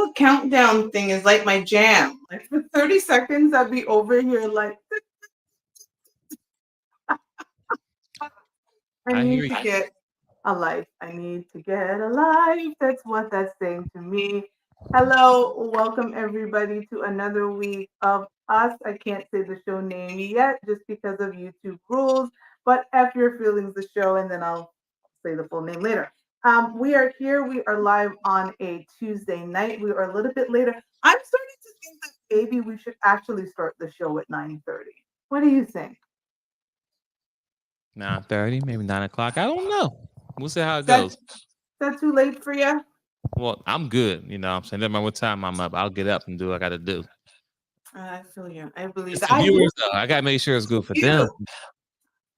little countdown thing is like my jam. Like for 30 seconds, I'd be over here like, I I hear need you. to get a life. I need to get a life. That's what that's saying to me. Hello, welcome everybody to another week of us. I can't say the show name yet just because of YouTube rules, but F Your Feelings, the show, and then I'll say the full name later. We are here. We are live on a Tuesday night. We are a little bit later. I'm starting to think that maybe we should actually start the show at 9:30. What do you think? 9:30, maybe 9 o'clock. I don't know. We'll see how it Is that, goes. is that too late for you? Well, I'm good. You know what I'm saying? Doesn't matter what time I'm up. I'll get up and do what I got to do. I feel you. I believe It's that. the I viewers, do though. I got to make sure it's good for them. you.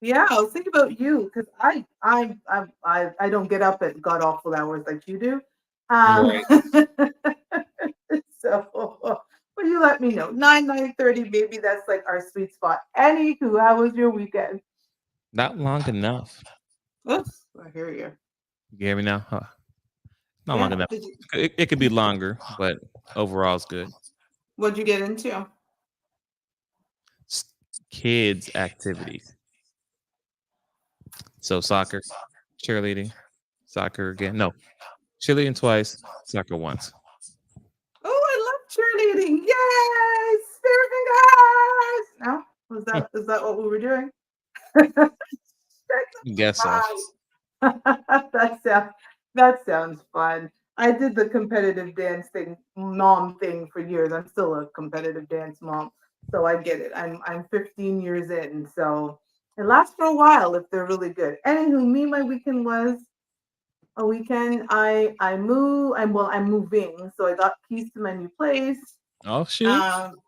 Yeah, I was thinking about you because I don't get up at god awful hours like you do. Um, Right. so but you let me know 9:30 maybe that's like our sweet spot. Anywho, how was your weekend? Not long enough. Oops, I hear you. You hear me now? Huh. Not long Yeah. enough. It could be longer, but overall, it's good. What'd you get into? S- Kids' activities. So, soccer, cheerleading, soccer again. No, cheerleading twice, soccer once. Oh, I love cheerleading. Yay! Spirit fingers. No, was that what we were doing? Guess so. that sounds that sounds fun. I did the competitive dance thing, mom thing for years. I'm still a competitive dance mom, so I get it. I'm 15 years in, so it lasts for a while if they're really good. Anywho, my weekend was a weekend. I'm moving, so I got keys to my new place. Oh, shoot.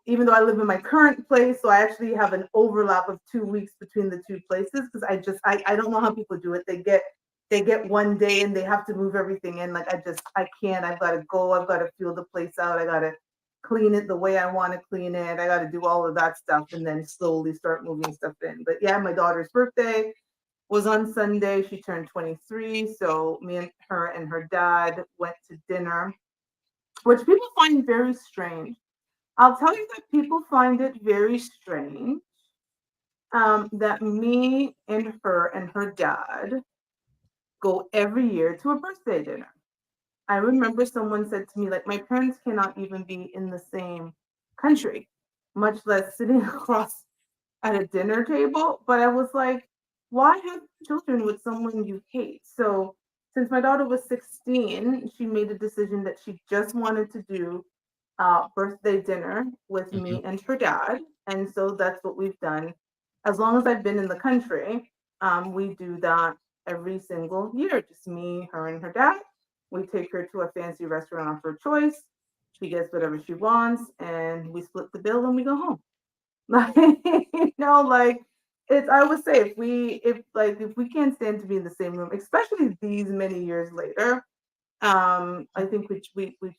Even though I live in my current place, so I actually have an overlap of 2 weeks between the two places because I don't know how people do it. They get one day and they have to move everything in. Like I can't. I've got to go. I've got to feel the place out. I got to clean it the way I want to clean it. I got to do all of that stuff and then slowly start moving stuff in. But yeah, my daughter's birthday was on Sunday. She turned 23, so me and her dad went to dinner, which people find very strange. I'll tell you that people find it very strange that me and her dad go every year to a birthday dinner. I remember someone said to me, like, my parents cannot even be in the same country, much less sitting across at a dinner table. But I was like, why have children with someone you hate? So since my daughter was 16, she made a decision that she just wanted to do birthday dinner with Mhm. me and her dad. And so that's what we've done. As long as I've been in the country, we do that every single year. Just me, her, and her dad. We take her to a fancy restaurant of her choice. She gets whatever she wants, and we split the bill and we go home. Like, like it's I would say if we can't stand to be in the same room, especially these many years later, I think we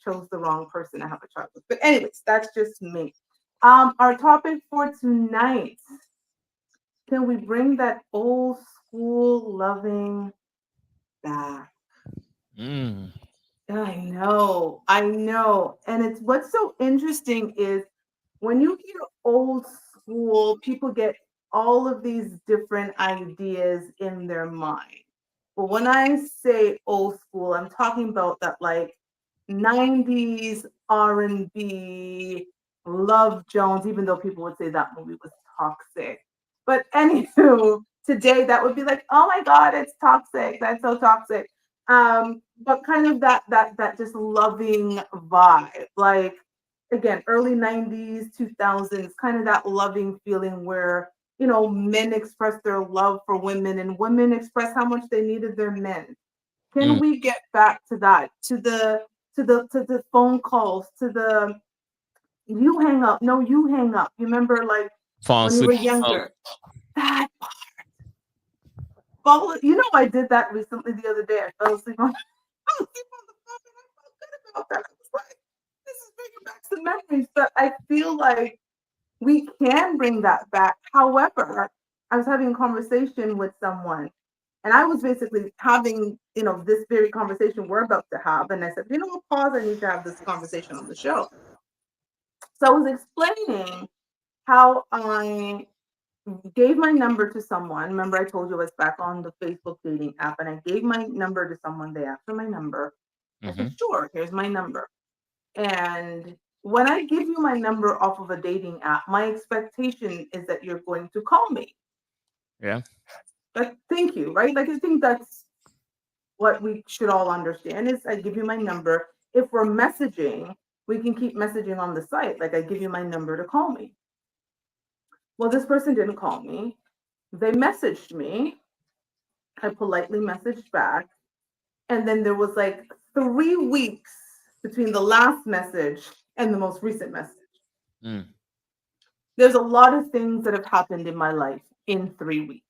chose the wrong person to have a child with. But anyways, that's just me. Our topic for tonight, can we bring that old school loving back? Mm. I know. And it's what's so interesting is when you hear old school, people get all of these different ideas in their mind. But when I say old school, I'm talking about that like 90s R&B, Love Jones, even though people would say that movie was toxic. But anywho, today that would be like, oh my God, it's toxic. That's so toxic. But kind of that just loving vibe. Like again, early 90s, 2000s, kind of that loving feeling where, men express their love for women and women express how much they needed their men. Can Mm. we get back to that? To the phone calls, to the you hang up, no, you hang up. You remember like Falling when you asleep were on the phone. younger? That I did that recently the other day. I fell asleep on fell asleep on the phone and I felt good about that. I was like, this is bringing back some memories, but I feel like we can bring that back. However, I was having a conversation with someone, and I was basically having this very conversation we're about to have. And I said, pause, I need to have this conversation on the show. So I was explaining how I gave my number to someone. Remember, I told you I was back on the Facebook dating app, and I gave my number to someone. They asked for my number. I Mm-hmm. said, sure, here's my number. And when I give you my number off of a dating app, my expectation is that you're going to call me. Yeah. Like, thank you, right? Like, I think that's what we should all understand is I give you my number. If we're messaging, we can keep messaging on the site. Like, I give you my number to call me. Well, this person didn't call me. They messaged me. I politely messaged back. And then there was like 3 weeks between the last message and the most recent message. Mm. There's a lot of things that have happened in my life in 3 weeks.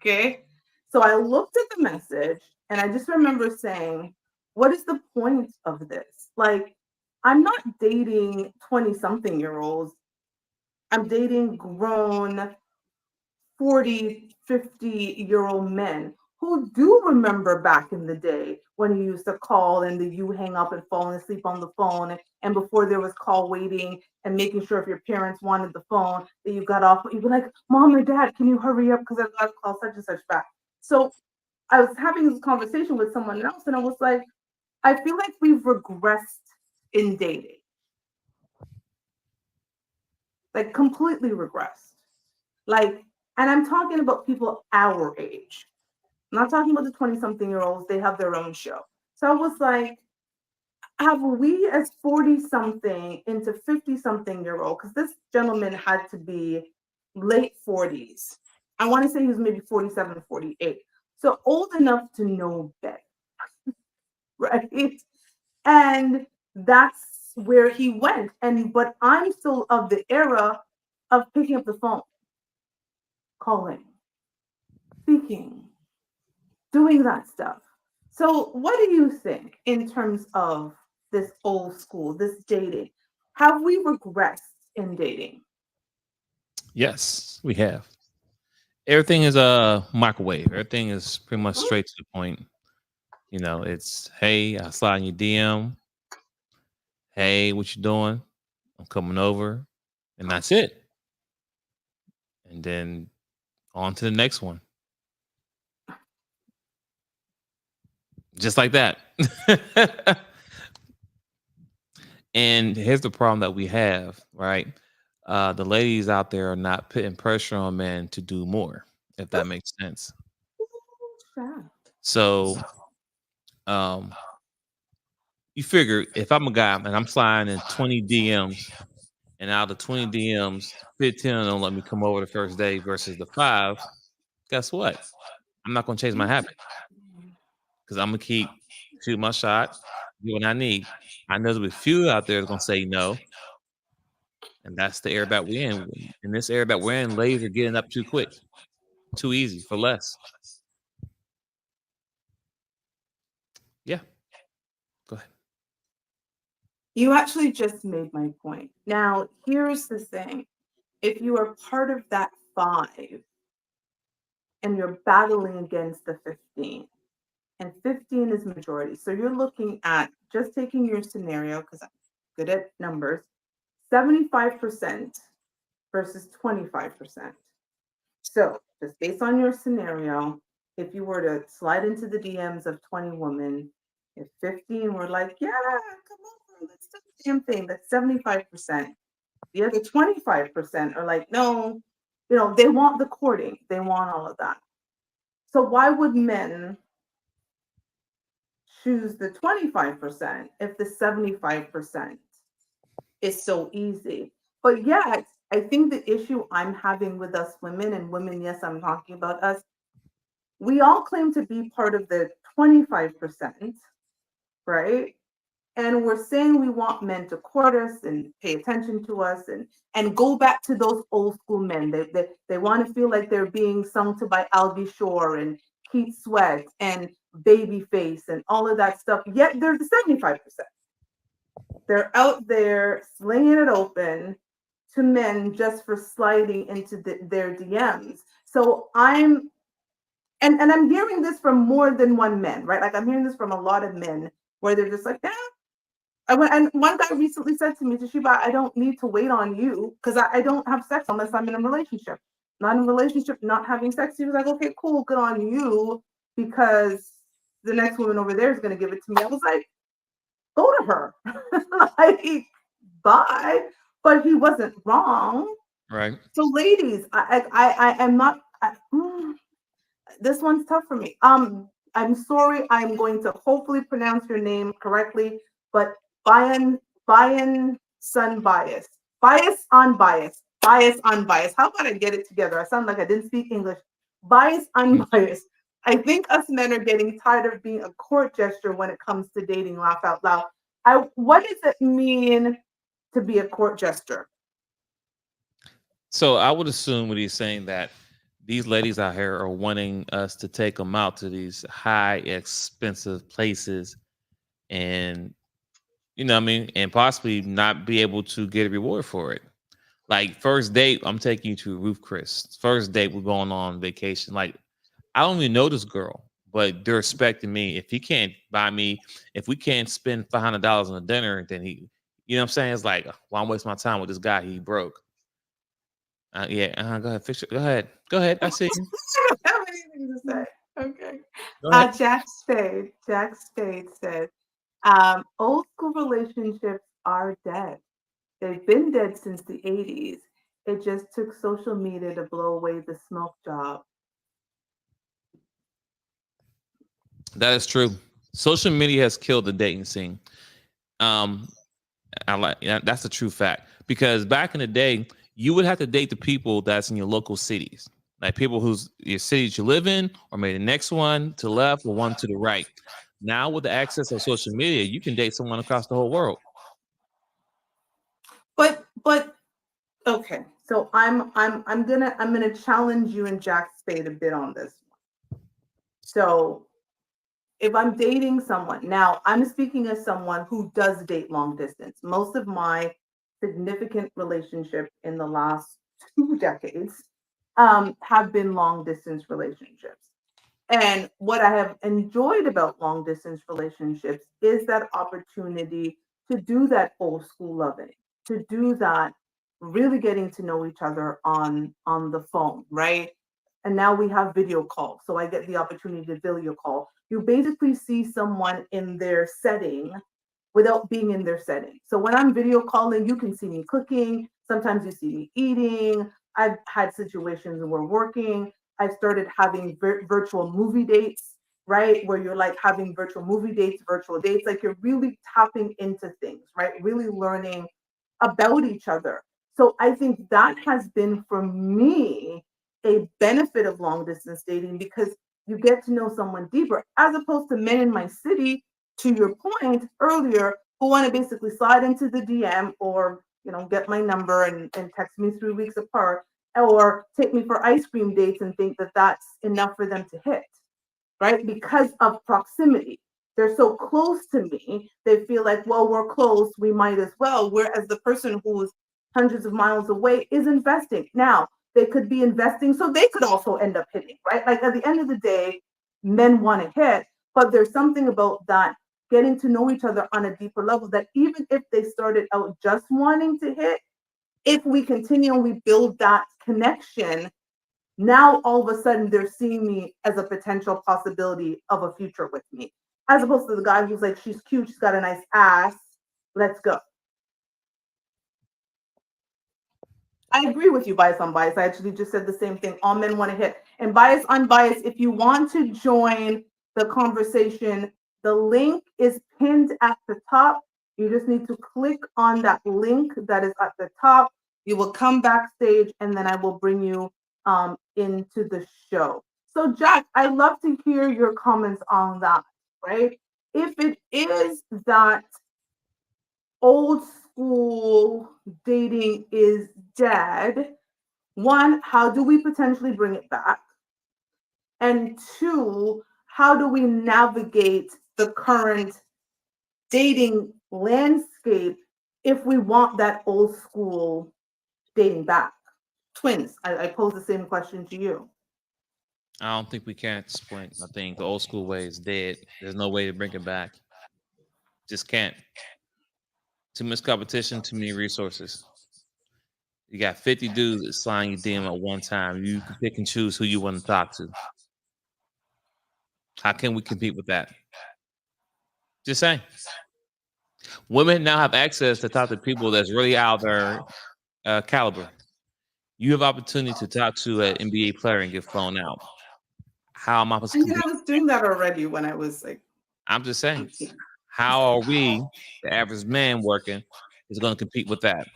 Okay. So I looked at the message and I just remember saying, what is the point of this? Like, I'm not dating 20 something year olds. I'm dating grown 40, 50-year-old men who do remember back in the day when you used to call and you hang up and falling asleep on the phone. And before there was call waiting and making sure if your parents wanted the phone that you got off, you'd be like, Mom or Dad, can you hurry up? Because I've got to call such and such back. So I was having this conversation with someone else and I was like, I feel like we've regressed in dating. Like completely regressed. Like, and I'm talking about people our age. I'm not talking about the 20 something year olds. They have their own show. So I was like, have we as 40 something into 50 something year old, because this gentleman had to be late 40s. I want to say he was maybe 47, 48. So old enough to know better, right? And that's where he went. But I'm still of the era of picking up the phone, calling, speaking, doing that stuff. So, what do you think in terms of this old school, this dating? Have we regressed in dating? Yes, we have. Everything is a microwave. Everything is pretty much straight to the point. It's hey, I slide in your DM. Hey, what you doing? I'm coming over, and that's it. And then on to the next one, just like that. And here's the problem that we have, right? The ladies out there are not putting pressure on men to do more, if that makes sense. Yeah. So, um, you figure if I'm a guy and I'm sliding in 20 DMs, and out of 20 DMs, 15 don't let me come over the first day versus the 5, guess what? I'm not going to change my habit because I'm going to keep shooting my shot, do what I need. I know there's a few out there that's going to say no. And that's the era that we're in. In this era that we're in, ladies are getting up too quick, too easy for less. Yeah. Go ahead. You actually just made my point. Now, here's the thing. If you are part of that 5 and you're battling against the 15, and 15 is majority. So you're looking at just taking your scenario, because I'm good at numbers, 75% versus 25%. So just based on your scenario, if you were to slide into the DMs of 20 women, if 15 were like, yeah, come over, let's do the damn thing, that's 75%. The other 25% are like, no, they want the courting, they want all of that. So why would men choose the 25% if the 75% is so easy? But yet, I think the issue I'm having with us women, and women, yes, I'm talking about us, we all claim to be part of the 25%, right? And we're saying we want men to court us and pay attention to us and go back to those old school men. They want to feel like they're being sung to by Albie Shore and Keith Sweat and Babyface and all of that stuff. Yet they're the 75%. They're out there slinging it open to men just for sliding into their DMs. So and I'm hearing this from more than one man, right? Like I'm hearing this from a lot of men where they're just like, yeah. And one guy recently said to me, Toshiba, I don't need to wait on you because I don't have sex unless I'm in a relationship. Not in a relationship, not having sex. He was like, okay, cool, good on you, because the next woman over there is going to give it to me. I was like, go to her. Like, bye. But he wasn't wrong. Right. So, ladies, I am not. This one's tough for me. I'm sorry. I'm going to hopefully pronounce your name correctly, but Bayan Sun Bias. Bias on bias. Bias on bias. How about I get it together? I sound like I didn't speak English. Bias unbiased. I think us men are getting tired of being a court gesture when it comes to dating. Laugh out loud. What does it mean to be a court gesture? So I would assume what he's saying that these ladies out here are wanting us to take them out to these high expensive places and what I mean, and possibly not be able to get a reward for it. Like first date, I'm taking you to Roof Chris. First date, we're going on vacation. Like I don't even know this girl, but they're expecting me. If he can't buy me, if we can't spend $500 on a dinner, then what I'm saying? It's like, well, I'm wasting my time with this guy. He broke. Yeah. Go ahead. Fix it. Go ahead. Go ahead. I see you. I don't have anything to say. Okay. Go ahead. Jack Spade said, old school relationships are dead. They've been dead since the 80s. It just took social media to blow away the smoke job. That is true. Social media has killed the dating scene. Um, that's a true fact because back in the day, you would have to date the people that's in your local cities, like people whose your cities you live in, or maybe the next one to the left or one to the right. Now, with the access of social media, you can date someone across the whole world. But okay. So I'm gonna challenge you and Jack Spade a bit on this. So if I'm dating someone, now I'm speaking as someone who does date long distance. Most of my significant relationship in the last 2 decades have been long distance relationships. And what I have enjoyed about long distance relationships is that opportunity to do that old school loving, to do that really getting to know each other on the phone, right? And now we have video call. So I get the opportunity to video call. You basically see someone in their setting without being in their setting. So when I'm video calling, you can see me cooking. Sometimes you see me eating. I've had situations where we're working. I started having virtual movie dates, right? Where you're like having virtual dates, like you're really tapping into things, right? Really learning about each other. So I think that has been for me a benefit of long distance dating because you get to know someone deeper as opposed to men in my city, to your point earlier, who want to basically slide into the DM or get my number and text me 3 weeks apart or take me for ice cream dates and think that that's enough for them to hit, right? Because of proximity. They're so close to me, they feel like, well, we're close, we might as well. Whereas the person who's hundreds of miles away is investing. Now, they could be investing, so they could also end up hitting, right? Like at the end of the day, men want to hit, but there's something about that getting to know each other on a deeper level that even if they started out just wanting to hit, if we continue and we build that connection, now all of a sudden they're seeing me as a potential possibility of a future with me, as opposed to the guy who's like, she's cute, she's got a nice ass, let's go. I agree with you, bias unbiased. I actually just said the same thing. All men want to hit. And bias unbiased, if you want to join the conversation, the link is pinned at the top. You just need to click on that link that is at the top. You will come backstage and then I will bring you into the show. So, Jack, I'd love to hear your comments on that, right? If it is that old school dating is dead, one, how do we potentially bring it back? And two, how do we navigate the current dating landscape if we want that old school dating back? Twins, I pose the same question to you. I don't think we can at this point. I think the old school way is dead. There's no way to bring it back. Just can't. Too much competition, too many resources. You got 50 dudes that slide your DM at one time. You can pick and choose who you want to talk to. How can we compete with that? Just saying. Women now have access to talk to people that's really out there caliber. You have opportunity to talk to an NBA player and get flown out. How am I supposed I to mean, compete? I was doing that already when I was like I'm just saying. 18. How are we, the average man working, is going to compete with that?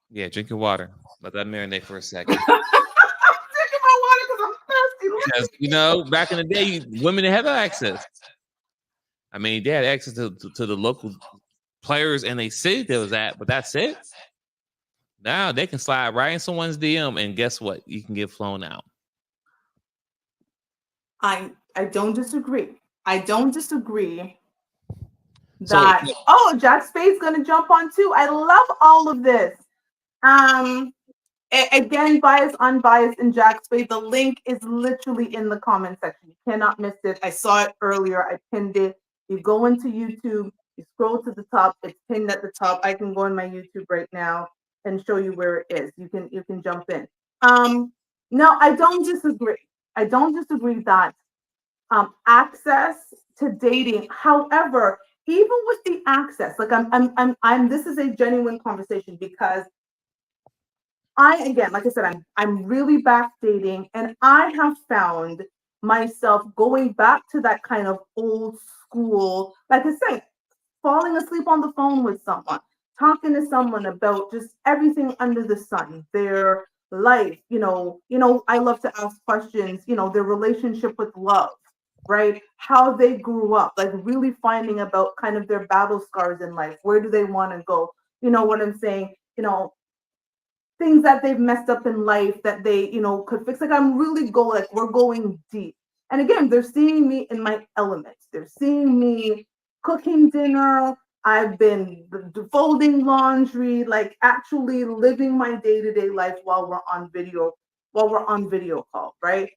Yeah, drink your water. Let that marinate for a second. I'm drinking my water because I'm thirsty. Because back in the day, women had access. I mean, they had access to the local players and they city that was at, but that's it. Now they can slide right in someone's DM, and guess what? You can get flown out. I don't disagree. I don't disagree So that Jack Spade's gonna jump on too. I love all of this. Again, biased, unbiased, and Jack Spade. The link is literally in the comment section. You cannot miss it. I saw it earlier. I pinned it. You go into YouTube, you scroll to the top. It's pinned at the top. I can go on my YouTube right now and show you where it is. You can jump in. No, I don't disagree. I don't disagree that access to dating. However, even with the access, like I'm. This is a genuine conversation because again, like I said, I'm really back dating, and I have found myself going back to that kind of old school, like I said, falling asleep on the phone with someone, talking to someone about just everything under the sun, their life, I love to ask questions, their relationship with love, right? How they grew up, like really finding about kind of their battle scars in life. Where do they want to go? You know what I'm saying? Things that they've messed up in life that they, could fix. Like I'm really we're going deep. And again, they're seeing me in my elements. They're seeing me cooking dinner. I've been folding laundry, like actually living my day-to-day life while we're on video call, right?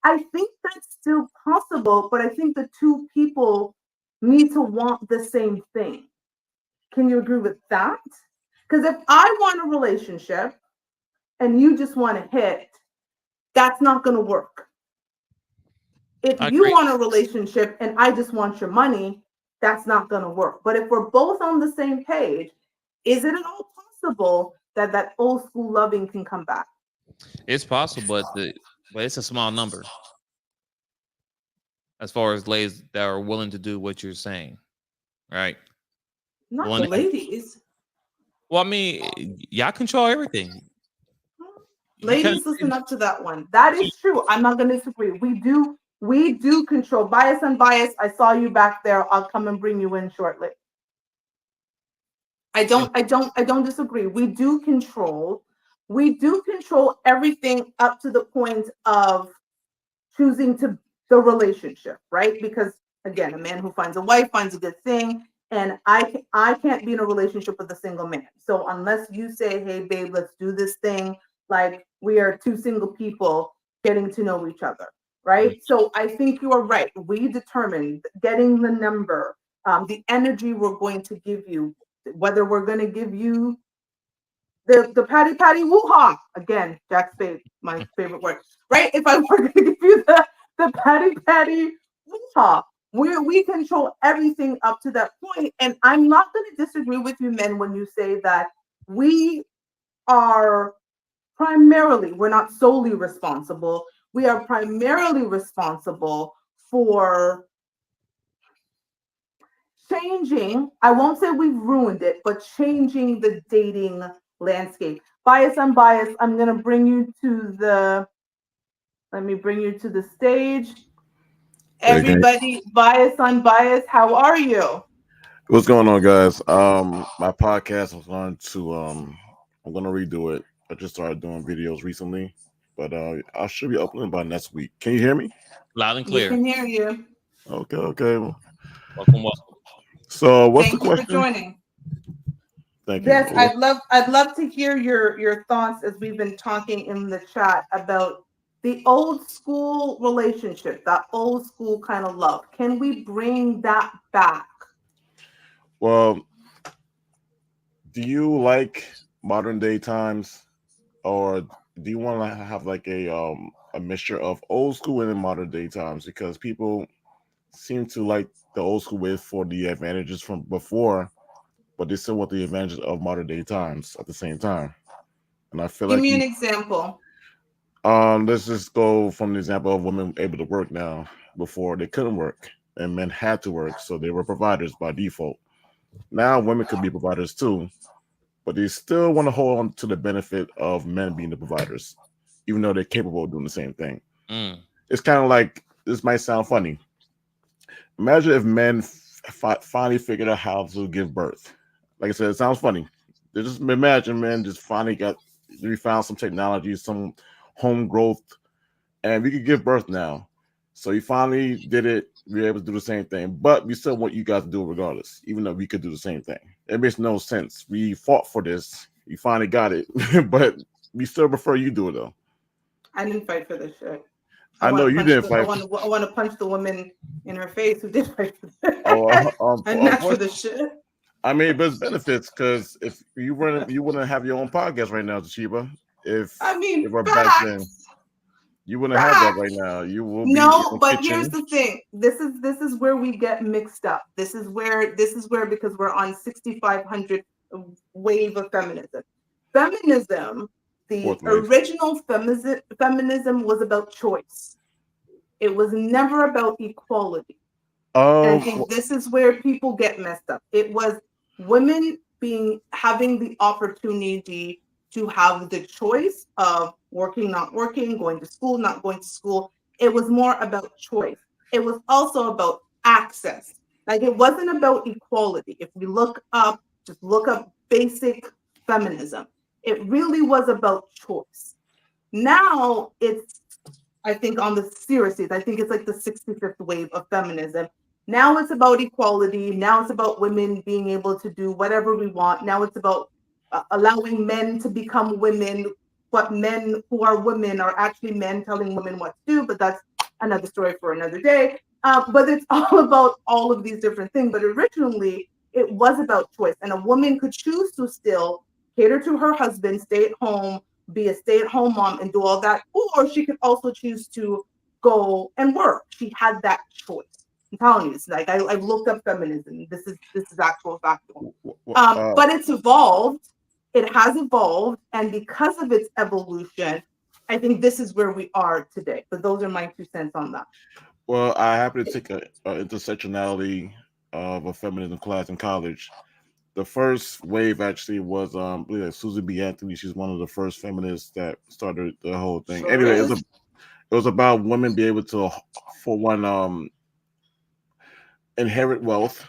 I think that's still possible, but I think the two people need to want the same thing. Can you agree with that? Because if I want a relationship and you just want to hit, that's not going to work. If I you agree. want a relationship and I just want your money, that's not going to work. But if we're both on the same page, is it at all possible that that old school loving can come back? It's possible, but it's a small number as far as ladies that are willing to do what you're saying, right? Not the One, ladies. well, I mean, y'all control everything. You kind Ladies, listen up to that one. That is true. I'm not going to disagree. We do control bias and bias. I saw you back there. I'll come and bring you in shortly. I don't disagree. We do control everything up to the point of choosing to the relationship, right? Because again, a man who finds a wife finds a good thing, and I can't be in a relationship with a single man. So unless you say, "Hey, babe, let's do this thing," like we are two single people getting to know each other, right? So I think you are right. We determine getting the number, the energy we're going to give you, whether we're going to give you the patty woo ha again, Jack Spade, my favorite word, right? If I were going to give you the patty woo ha, we control everything up to that point, and I'm not going to disagree with you, men, when you say that we are we're not solely responsible. We are primarily responsible for changing, I won't say we've ruined it, but changing the dating landscape. Bias, unbiased, I'm going to bring you to let me bring you to the stage. Okay. Everybody, bias, unbiased, how are you? What's going on, guys? My podcast was going to I'm gonna redo it. I just started doing videos recently, but I should be uploading by next week. Can you hear me? loud and We clear. can hear you. Okay. Welcome, welcome. So, what's the Thank you for question? joining. Thank you. Yes, I'd love to hear your thoughts as we've been talking in the chat about the old school relationship, that old school kind of love. Can we bring that back? Well, do you like modern day times, or do you want to have like a mixture of old school and then modern day times? Because people seem to like the old school way for the advantages from before, but they still want the advantages of modern day times at the same time. And I feel Give like me an you example. let's just go from the example of women able to work now. Before they couldn't work and men had to work, so they were providers by default. Now women could be providers too, but they still want to hold on to the benefit of men being the providers, even though they're capable of doing the same thing. Mm. It's kind of like, this might sound funny. Imagine if men finally figured out how to give birth. Like I said, it sounds funny. Just imagine men just finally we found some technology, some home growth, and we could give birth now. So you finally did it. We were able to do the same thing, but we still want you guys to do it regardless, even though we could do the same thing. It makes no sense. We fought for this. You finally got it, but we still prefer you do it though. I didn't fight for this shit. I know you didn't fight. I want to punch the woman in her face who did fight for this. And not for the shit. I mean, but it's benefits, because if you wouldn't have your own podcast right now, Toshiba. If we're back then, you wouldn't have that right now. You will be but here's the thing. This is where we get mixed up. This is where because we're on 6500 wave of feminism. Feminism, the original feminism was about choice. It was never about equality. And I think this is where people get messed up. It was women having the opportunity to have the choice of working, not working, going to school, not going to school. It was more about choice. It was also about access. Like, it wasn't about equality. If we just look up basic feminism, it really was about choice. Now it's, I think on the seriously, I think it's like the 65th wave of feminism. Now it's about equality. Now it's about women being able to do whatever we want. Now it's about allowing men to become women, but men who are women are actually men telling women what to do, but that's another story for another day. But it's all about all of these different things. But originally, it was about choice. And a woman could choose to still cater to her husband, stay at home, be a stay-at-home mom, and do all that. Or she could also choose to go and work. She had that choice. I'm telling you, it's like I've looked up feminism. This is actual factual. But it's evolved. It has evolved, and because of its evolution, I think this is where we are today. But those are my 2 cents on that. Well, I happened to take a intersectionality of a feminism class in college. The first wave actually was I believe like Susan B. Anthony. She's one of the first feminists that started the whole thing. Sure anyway, is. it was about women be able to, for one, inherit wealth,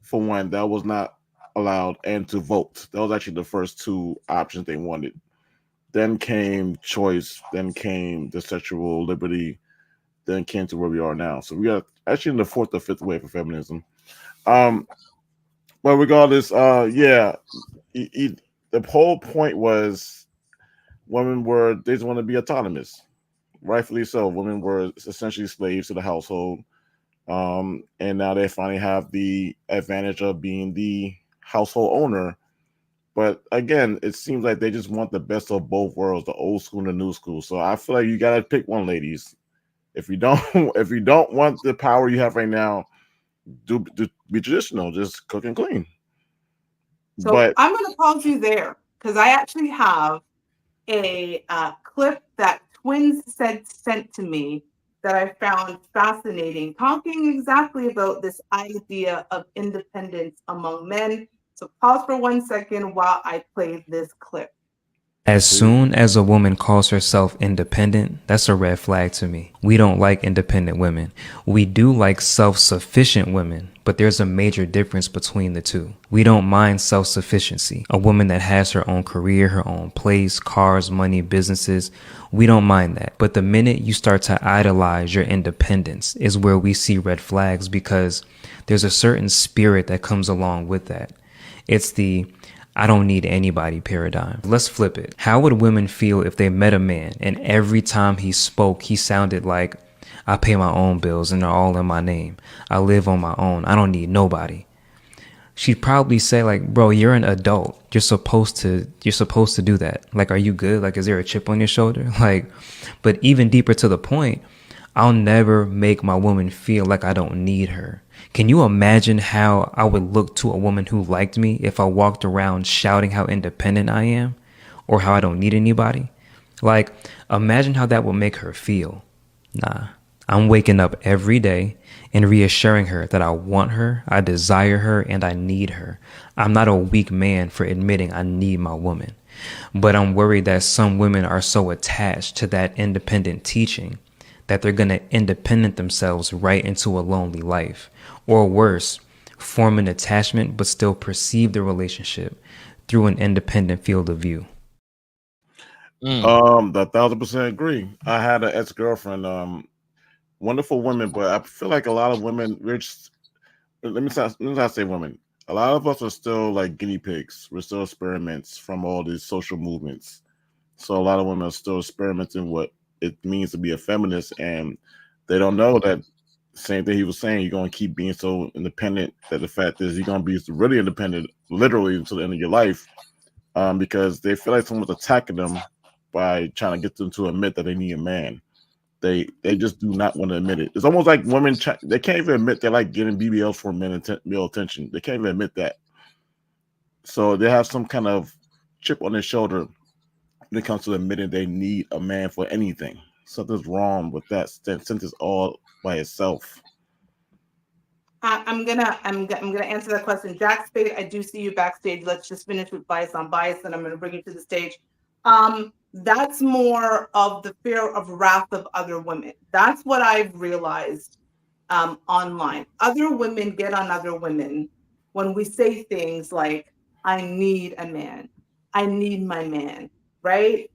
for one, that was not allowed, and to vote. That was actually the first 2 options they wanted. Then came choice, then came the sexual liberty, then came to where we are now. So we are actually in the 4th or 5th wave of feminism. But regardless, the whole point was they just want to be autonomous. Rightfully so. Women were essentially slaves to the household. And now they finally have the advantage of being the household owner. But again, it seems like they just want the best of both worlds, the old school and the new school. So I feel like you gotta pick one, ladies. If you don't want the power you have right now, be traditional, just cook and clean. So but I'm going to pause you there, because I actually have a clip that Twins sent to me that I found fascinating, talking exactly about this idea of independence among men. So pause for 1 second while I play this clip. As soon as a woman calls herself independent, that's a red flag to me. We don't like independent women. We do like self-sufficient women, but there's a major difference between the two. We don't mind self-sufficiency. A woman that has her own career, her own place, cars, money, businesses, we don't mind that. But the minute you start to idolize your independence is where we see red flags, because there's a certain spirit that comes along with that. It's the I don't need anybody paradigm. Let's flip it. How would women feel if they met a man and every time he spoke, he sounded like, I pay my own bills and they're all in my name. I live on my own. I don't need nobody. She'd probably say like, bro, you're an adult. You're supposed to do that. Like, are you good? Like, is there a chip on your shoulder? Like, but even deeper to the point, I'll never make my woman feel like I don't need her. Can you imagine how I would look to a woman who liked me if I walked around shouting how independent I am or how I don't need anybody? Like, imagine how that would make her feel. Nah, I'm waking up every day and reassuring her that I want her, I desire her, and I need her. I'm not a weak man for admitting I need my woman. But I'm worried that some women are so attached to that independent teaching that they're going to independent themselves right into a lonely life. Or worse, form an attachment but still perceive the relationship through an independent field of view. 1,000% agree. I had an ex-girlfriend, wonderful women, but I feel like a lot of women, let me not say women. A lot of us are still like guinea pigs. We're still experiments from all these social movements. So a lot of women are still experimenting what it means to be a feminist, and they don't know that same thing he was saying. You're going to keep being so independent that the fact is you're going to be really independent literally until the end of your life, because they feel like someone's attacking them by trying to get them to admit that they need a man. They just do not want to admit it. It's almost like women, they can't even admit they like getting BBLs for male attention. They can't even admit that. So they have some kind of chip on their shoulder when it comes to admitting they need a man for anything. Something's wrong with that since it's all by itself. I'm gonna answer that question. Jack Spade, I do see you backstage. Let's just finish with bias on bias, and I'm gonna bring you to the stage. That's more of the fear of wrath of other women. That's what I've realized online. Other women get on other women when we say things like, I need a man. I need my man, right?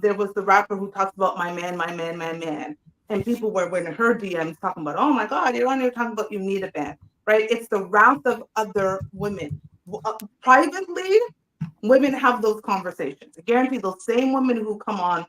There was the rapper who talks about my man, my man, my man. And people were in her DMs talking about, oh my God, you're on here talking about you need a man, right? It's the wrath of other women. Privately, women have those conversations. I guarantee those same women who come on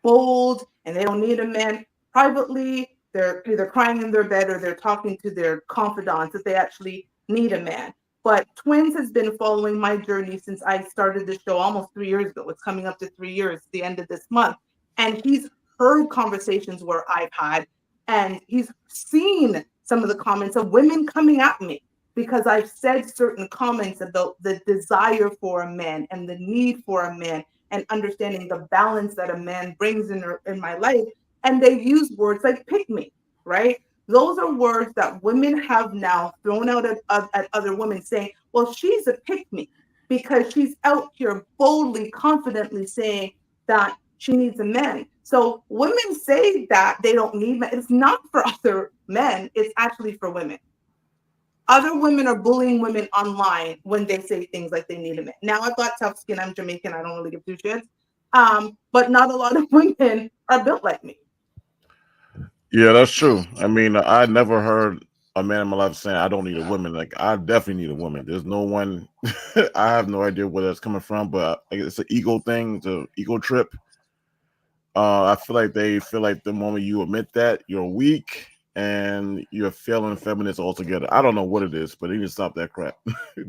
bold and they don't need a man, privately, they're either crying in their bed or they're talking to their confidants that they actually need a man. But Twins has been following my journey since I started the show almost 3 years ago. It's coming up to 3 years, the end of this month. And he's heard conversations where I've had, and he's seen some of the comments of women coming at me because I've said certain comments about the desire for a man and the need for a man and understanding the balance that a man brings in my life. And they use words like pick me, right? Those are words that women have now thrown out at other women saying, well, she's a pick me because she's out here boldly, confidently saying that she needs a man. So women say that they don't need men. It's not for other men. It's actually for women. Other women are bullying women online when they say things like they need a man. Now I've got tough skin. I'm Jamaican. I don't really give two shits. But not a lot of women are built like me. Yeah, that's true. I mean, I never heard a man in my life saying I don't need a woman. Like I definitely need a woman. There's no one. I have no idea where that's coming from, but it's an ego thing. It's an ego trip. I feel like they feel like the moment you admit that you're weak and you're failing feminists altogether. I don't know what it is, but they need to stop that crap.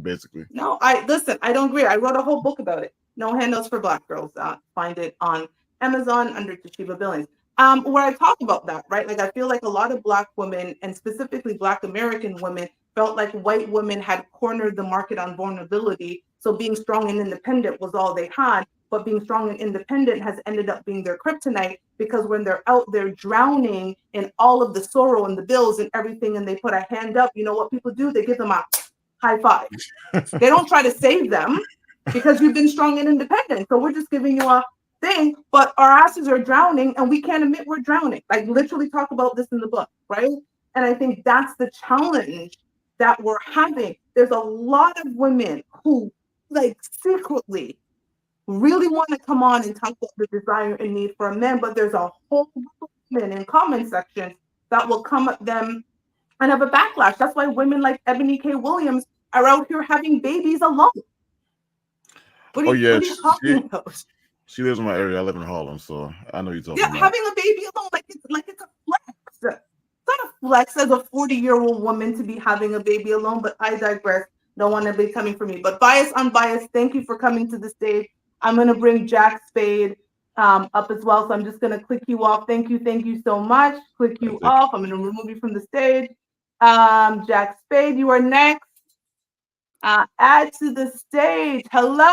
Basically. No, I don't agree. I wrote a whole book about it. No Handles for Black Girls. Find it on Amazon under Toshiba Billings. Where I talk about that, right? Like I feel like a lot of Black women and specifically Black American women felt like white women had cornered the market on vulnerability. So being strong and independent was all they had. But being strong and independent has ended up being their kryptonite because when they're out there drowning in all of the sorrow and the bills and everything, and they put a hand up, you know what people do? They give them a high five. They don't try to save them because you've been strong and independent. So we're just giving you a thing, but our asses are drowning and we can't admit we're drowning. Like literally talk about this in the book, right? And I think that's the challenge that we're having. There's a lot of women who like secretly really want to come on and talk about the desire and need for a man, but there's a whole group of women in comment sections that will come at them and have a backlash. That's why women like Ebony K. Williams are out here having babies alone. What Oh are you, yeah, what are you talking about? she lives in my area. I live in Harlem, so I know you're talking Yeah, about. having a baby alone, like it's a flex. It's not a flex as a 40-year-old woman to be having a baby alone, but I digress. Don't want to be coming for me. But biased, unbiased, thank you for coming to the stage. I'm gonna bring Jack Spade up as well. So I'm just gonna click you off. Thank you so much. Click you off. I'm gonna remove you from the stage. Jack Spade, you are next. Add to the stage. Hello,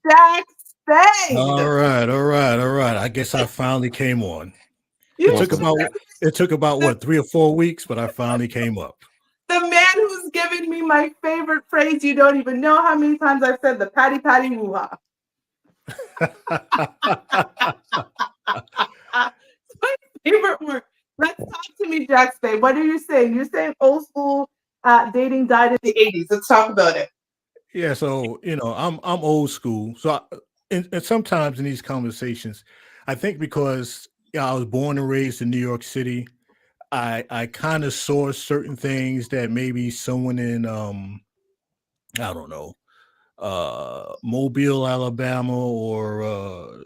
Jack Spade. All right, all right, all right. I guess I finally came on. You It took Welcome. about what 3 or 4 weeks, but I finally came up. the man who's given me my favorite phrase. You don't even know how many times I've said the patty patty woo-ha. It's my favorite word. Let's talk to me, Jack Spade. What are you saying? You're saying old school dating died in the 80s. Let's talk about it. Yeah, so I'm old school. So and sometimes in these conversations, I think because I was born and raised in New York City, I kind of saw certain things that maybe someone in I don't know, Mobile, Alabama, or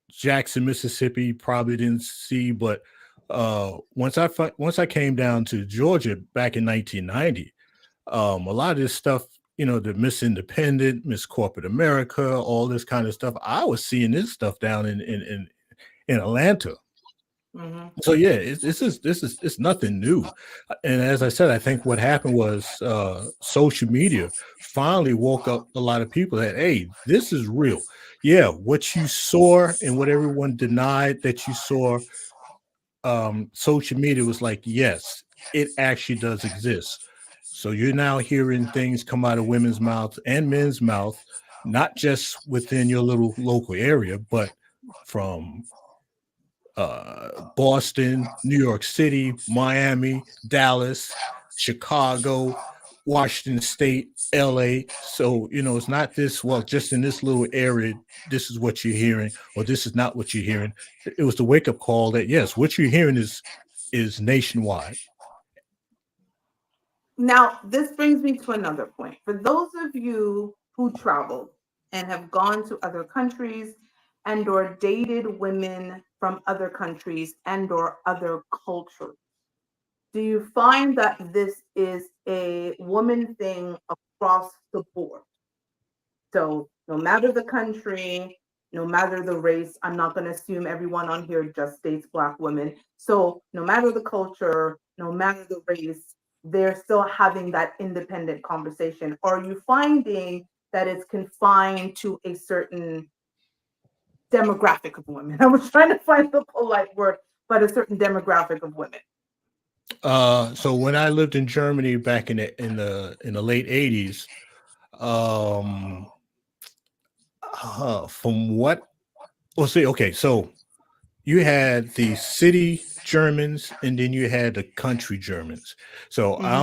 Jackson, Mississippi probably didn't see. But once I came down to Georgia back in 1990, a lot of this stuff, the Miss Independent, Miss Corporate America, all this kind of stuff, I was seeing this stuff down in Atlanta. Mhm. So yeah, it's nothing new. And as I said, I think what happened was social media finally woke up a lot of people that, hey, this is real. Yeah, what you saw and what everyone denied that you saw, social media was like, yes, it actually does exist. So you're now hearing things come out of women's mouths and men's mouth, not just within your little local area, but from Boston, New York City, Miami, Dallas, Chicago, Washington State, LA. So, it's not this, well, just in this little area, this is what you're hearing, or this is not what you're hearing. It was the wake up call that, yes, what you're hearing is nationwide. Now, this brings me to another point. For those of you who travel and have gone to other countries and or dated women from other countries and or other cultures, do you find that this is a woman thing across the board? So no matter the country, no matter the race, I'm not going to assume everyone on here just dates Black women. So no matter the culture, no matter the race, they're still having that independent conversation. Are you finding that it's confined to a certain demographic of women? I was trying to find the polite word, but a certain demographic of women. So when I lived in Germany back in the late 80s, um, from what well, see, okay, so you had the city Germans and then you had the country Germans. So I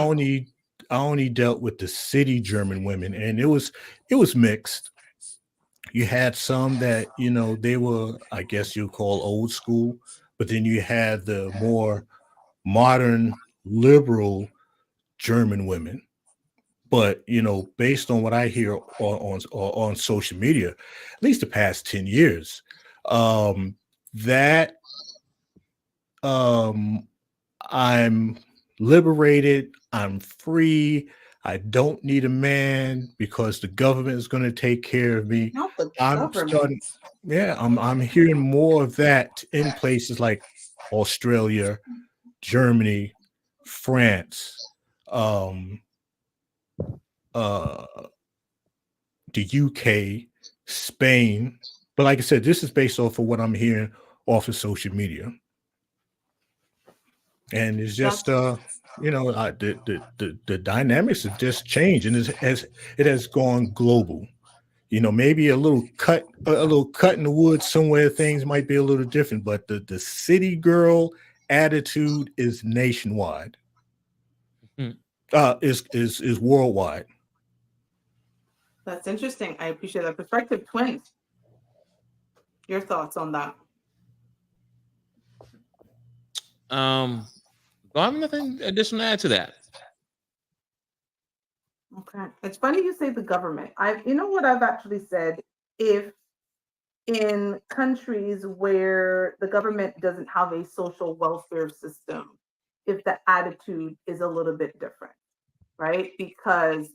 only dealt with the city German women, and it was mixed. You had some that they were, I guess you call old school, but then you had the more modern liberal German women. But based on what I hear on social media, at least the past 10 years, that um I'm liberated, I'm free, I don't need a man because the government is going to take care of me. Not the I'm government. starting, yeah, I'm hearing more of that in places like Australia, Germany, France, um, uh, the UK, Spain. But like I said, this is based off of what I'm hearing off of social media. And it's just That's the dynamics have just changed, and it has gone global. Maybe a little cut in the woods somewhere, things might be a little different, but the city girl attitude is nationwide. Mhm. Is worldwide. that's interesting. I appreciate that perspective. Twins, your thoughts on that? Well, I have nothing additional to add to that. Okay. It's funny you say the government. You know what I've actually said? If in countries where the government doesn't have a social welfare system, if the attitude is a little bit different, right? Because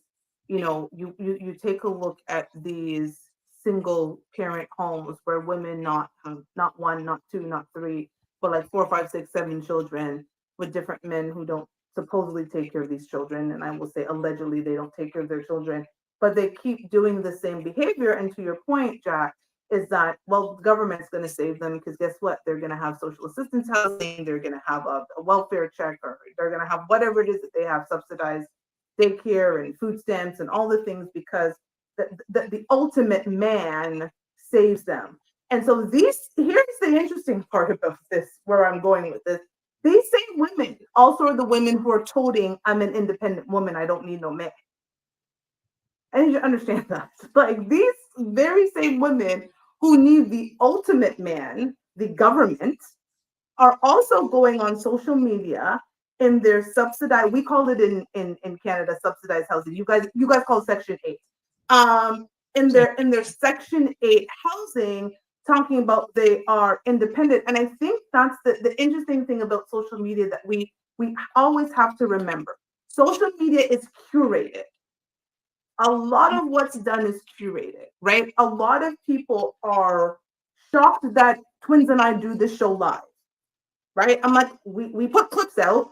you take a look at these single parent homes where women not one, not two, not three, but like four, five, six, seven children with different men who don't supposedly take care of these children, and I will say allegedly they don't take care of their children, but they keep doing the same behavior. And to your point, Jack, is that, well, the government's going to save them because guess what? They're going to have social assistance housing, they're going to have a welfare check, or they're going to have whatever it is that they have subsidized daycare and food stamps and all the things, because the ultimate man saves them. And so here's the interesting part about this, where I'm going with this. These same women also are the women who are toting, I'm an independent woman, I don't need no man. I need you to understand that. Like, these very same women who need the ultimate man, the government, are also going on social media in their subsidized, we call it in Canada subsidized housing. You guys call it Section 8. In their Section 8 housing, talking about they are independent. And I think that's the interesting thing about social media that we always have to remember. Social media is curated. A lot of what's done is curated, right? A lot of people are shocked that Twins and I do this show live, right? I'm like, we put clips out,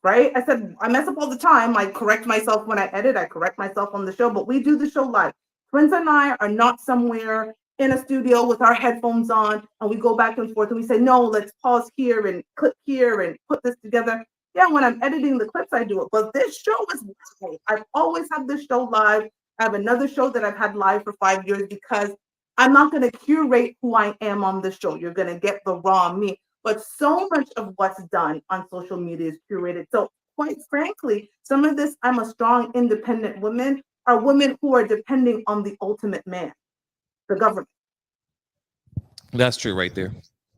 right? I said, I mess up all the time. I correct myself when I edit, I correct myself on the show, but we do the show live. Twins and I are not somewhere in a studio with our headphones on and we go back and forth and we say, no, let's pause here and click here and put this together. Yeah, when I'm editing the clips, I do it. But this show is live. I've always had this show live. I have another show that I've had live for 5 years because I'm not going to curate who I am on the show. You're going to get the raw me. But so much of what's done on social media is curated. So quite frankly, some of this, I'm a strong, independent woman, are women who are depending on the ultimate man, the government. That's true right there.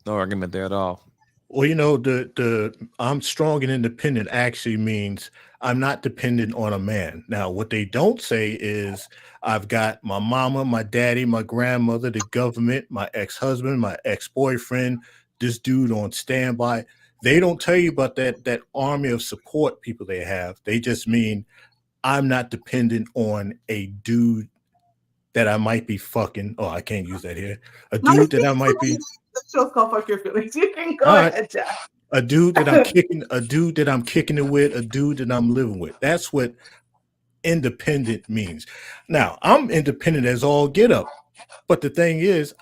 No argument there at all. Well, the I'm strong and independent actually means I'm not dependent on a man. Now, what they don't say is I've got my mama, my daddy, my grandmother, the government, my ex-husband, my ex-boyfriend, this dude on standby. They don't tell you about that army of support people they have. They just mean I'm not dependent on a dude that I might be fucking. Oh, I can't use that here. A dude that I might be. The show's called Fuck Your Feelings. You can go ahead, Jack. A dude that I'm kicking, a dude that I'm kicking it with, a dude that I'm living with. That's what independent means. Now, I'm independent as all get up. But the thing is,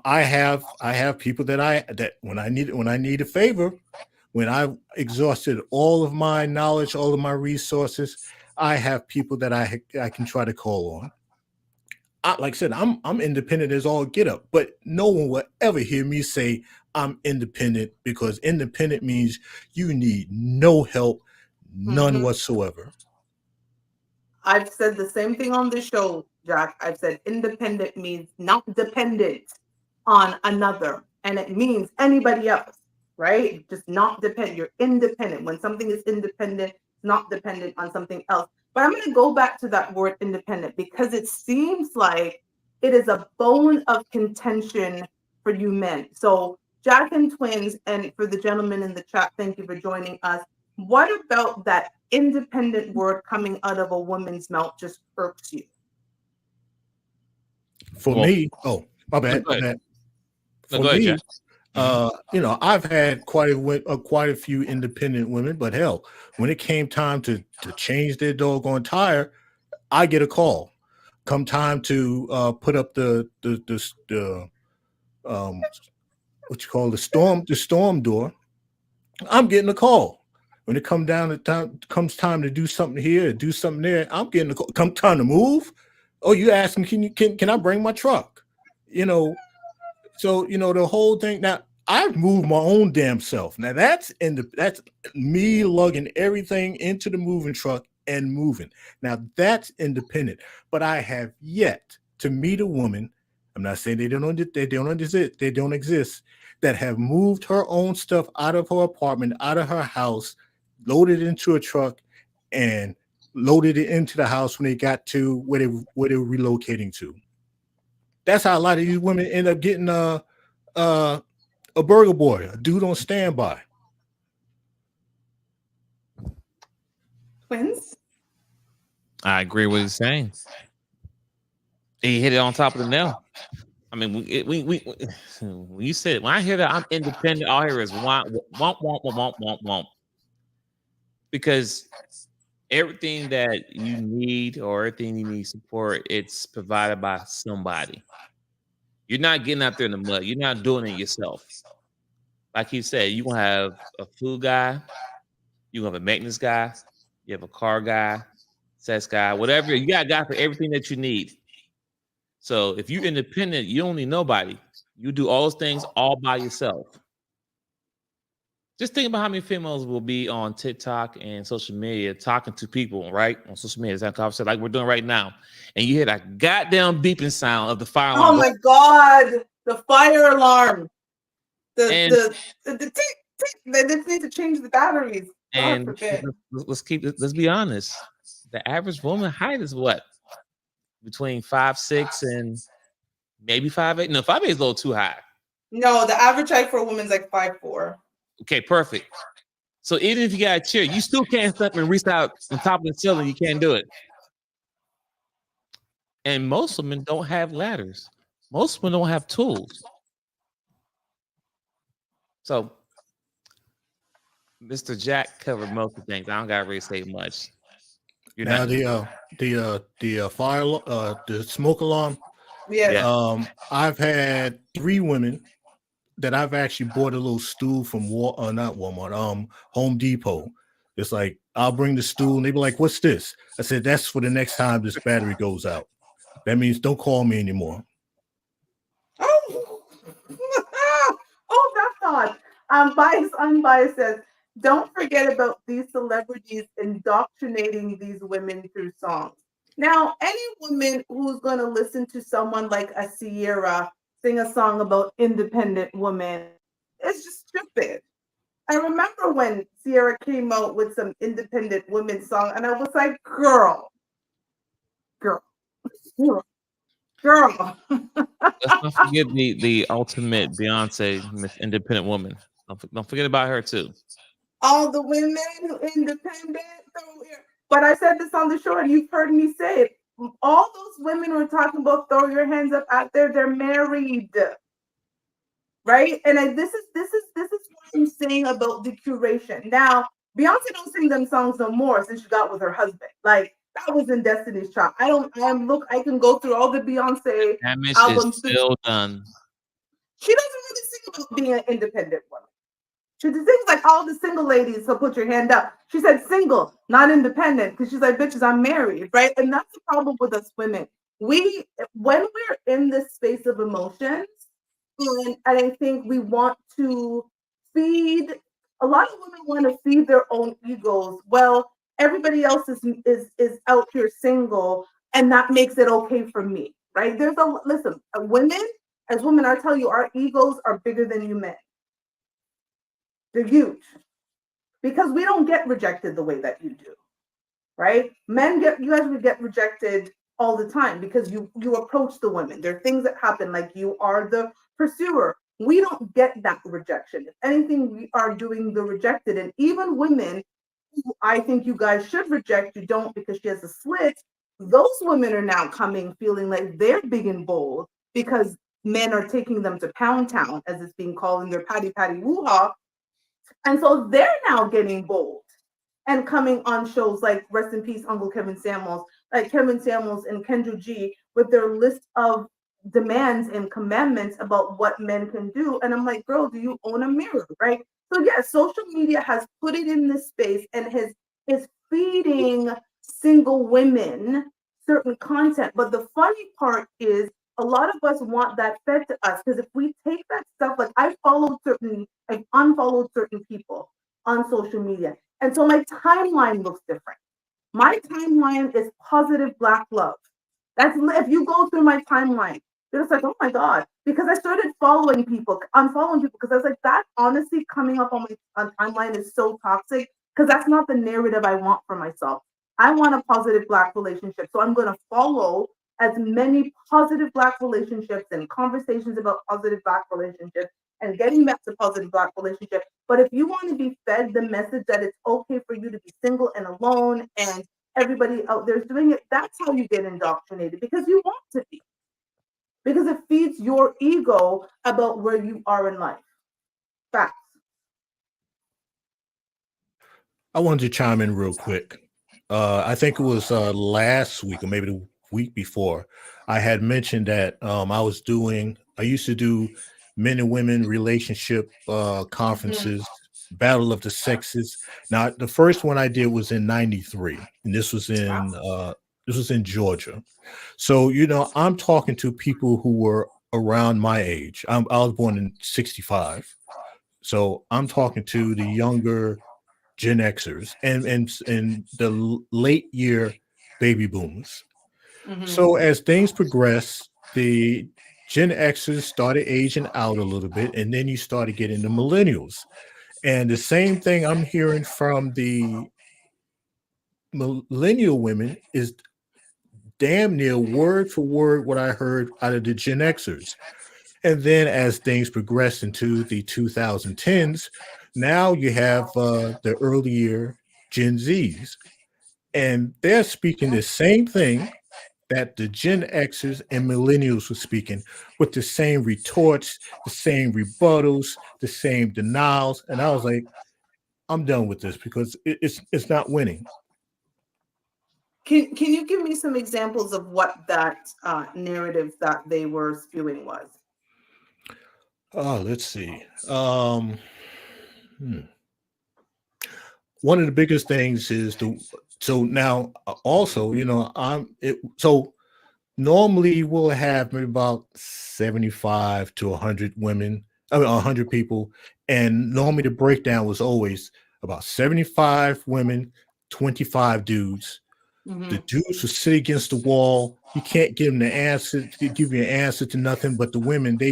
I have people that when I need a favor, when I've exhausted all of my knowledge, all of my resources, I have people that I can try to call on. Like I said, I'm independent as all get up, but no one will ever hear me say I'm independent, because independent means you need no help, none whatsoever. I've said the same thing on the show, Jack. I've said independent means not dependent on another, and it means anybody else, right? Just not dependent. You're independent. When something is independent, not dependent on something else. But I'm going to go back to that word independent because it seems like it is a bone of contention for you men. So Jack and Twins, and for the gentleman in the chat, thank you for joining us. What about that independent word coming out of a woman's mouth just irks you? For me, my bad. For me, I've had quite a few independent women, but hell, when it came time to change their doggone tire, I get a call. Come time to put up the what you call the storm door, I'm getting a call. When it comes time to do something here, do something there, I'm getting a call. Come time to move. Oh, you asking, can I bring my truck? So the whole thing. Now I've moved my own damn self. Now that's me lugging everything into the moving truck and moving. Now that's independent. But I have yet to meet a woman. I'm not saying they don't exist, that have moved her own stuff out of her apartment, out of her house, loaded into a truck, and loaded it into the house when they got to where they were relocating to. That's how a lot of these women end up getting a burger boy, a dude on standby. Twins. I agree with what he's saying. He hit it on top of the nail. I mean, when you said, when I hear that I'm independent, all I hear is womp. Because everything that you need or everything you need support, it's provided by somebody. You're not getting out there in the mud. You're not doing it yourself. Like you said, you're going to have a food guy, you're going to have a maintenance guy, you have a car guy, sex guy, whatever. You got a guy for everything that you need. So if you're independent, you don't need nobody. You do all those things all by yourself. Just think about how many females will be on TikTok and social media talking to people, right? On social media, that conversation like we're doing right now. And you hear that goddamn beeping sound of the fire alarm. Oh my God, the fire alarm. The tick, tick. They just need to change the batteries. God forbid. Let's be honest. The average woman height is what? Between 5'6" and maybe 5'8". No, 5'8" is a little too high. No, the average height for a woman is like 5'4". Okay, perfect. So even if you got a chair, you still can't step and reach out on top of the ceiling. You can't do it. And most women don't have ladders. Most women don't have tools. So Mr. Jack covered most of the things. I don't gotta really say much. Now the fire the smoke alarm. Yeah. I've had 3 women that I've actually bought a little stool from not Walmart, Home Depot. It's like, I'll bring the stool and they be like, what's this? I said, that's for the next time this battery goes out. That means don't call me anymore. Oh, that thought. Unbiased says, don't forget about these celebrities indoctrinating these women through songs. Now, any woman who's going to listen to someone like a Sierra sing a song about independent women is just stupid. I remember when Sierra came out with some independent women song, and I was like, girl. Let's not forget the ultimate Beyonce, Miss Independent Woman. Don't forget about her too. All the women who independent. But I said this on the show, and you've heard me say it. All those women who are talking about throw your hands up out there, they're married, right? And this is what I'm saying about the curation. Now, Beyonce don't sing them songs no more since she got with her husband. Like, that was in Destiny's Child. I can go through all the Beyonce albums. Is still done. She doesn't really sing about being an independent woman. She sings like all the single ladies, so put your hand up. She said single, not independent, because she's like, bitches, I'm married, right? And that's the problem with us women. When we're in this space of emotions, and I think we want to feed, a lot of women want to feed their own egos. Well, everybody else is out here single, and that makes it okay for me, right? Listen, women, as women, I tell you, our egos are bigger than you men. They're huge, because we don't get rejected the way that you do, right? You guys would get rejected all the time because you approach the women. There are things that happen, like you are the pursuer. We don't get that rejection. If anything, we are doing the rejected. And even women who I think you guys should reject, you don't, because she has a slit. Those women are now coming feeling like they're big and bold because men are taking them to Pound Town, as it's being called, in their patty woo-ha. And so they're now getting bold and coming on shows like, rest in peace, Uncle Kevin Samuels, like Kevin Samuels and Kendra G, with their list of demands and commandments about what men can do. And I'm like, girl, do you own a mirror, right? So yeah, social media has put it in this space and is feeding single women certain content. But the funny part is, a lot of us want that fed to us, because if we take that stuff, like I've unfollowed certain people on social media. And so my timeline looks different. My timeline is positive Black love. If you go through my timeline, you're just like, oh my God, because I started unfollowing people, because I was like, that honestly coming up on my timeline is so toxic, because that's not the narrative I want for myself. I want a positive Black relationship. So I'm going to follow as many positive Black relationships and conversations about positive Black relationships and getting back to positive Black relationship. But if you want to be fed the message that it's okay for you to be single and alone and everybody out there's doing it, that's how you get indoctrinated, because you want to be. Because it feeds your ego about where you are in life. Facts. I wanted to chime in real quick. I think it was last week or maybe the week before. I had mentioned that I used to do men and women relationship conferences, Battle of the Sexes. Now, the first one I did was in '93, and this was in Georgia. So, I'm talking to people who were around my age. I was born in '65. So I'm talking to the younger Gen Xers and the late year baby boomers. So as things progress, the Gen Xers started aging out a little bit, and then you started getting the millennials. And the same thing I'm hearing from the millennial women is damn near word for word what I heard out of the Gen Xers. And then as things progress into the 2010s, now you have the earlier Gen Zs, and they're speaking the same thing that the Gen Xers and millennials were speaking, with the same retorts, the same rebuttals, the same denials. And I was like, I'm done with this because it's not winning. Can you give me some examples of what that narrative that they were spewing was? Oh, let's see. Hmm. One of the biggest things is so now also, so normally we'll have maybe about 75 to 100 women, 100 people, and normally the breakdown was always about 75 women, 25 dudes. The dudes will sit against the wall. You can't give them the answer, give you an answer to nothing. But the women, they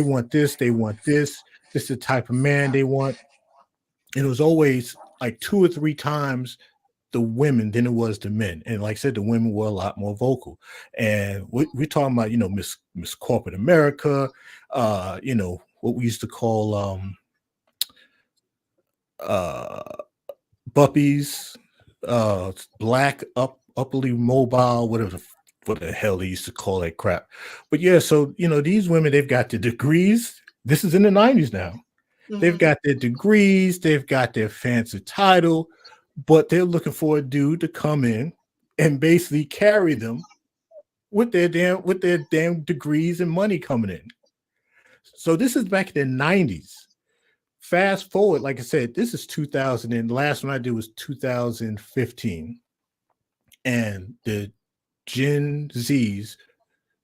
want this, they want this. This is the type of man they want. And it was always like 2 or 3 times the women than it was the men. And like I said, the women were a lot more vocal. And we're talking about, Miss Corporate America, what we used to call Buppies, Black Upperly Mobile, whatever what the hell they used to call that crap. But yeah, so these women, they've got the degrees. This is in the 90s now. They've got their degrees, they've got their fancy title, but they're looking for a dude to come in and basically carry them with their damn degrees and money coming in. So this is back in the 90s. Fast forward, like I said, this is 2000, and the last one I did was 2015. And the Gen Zs,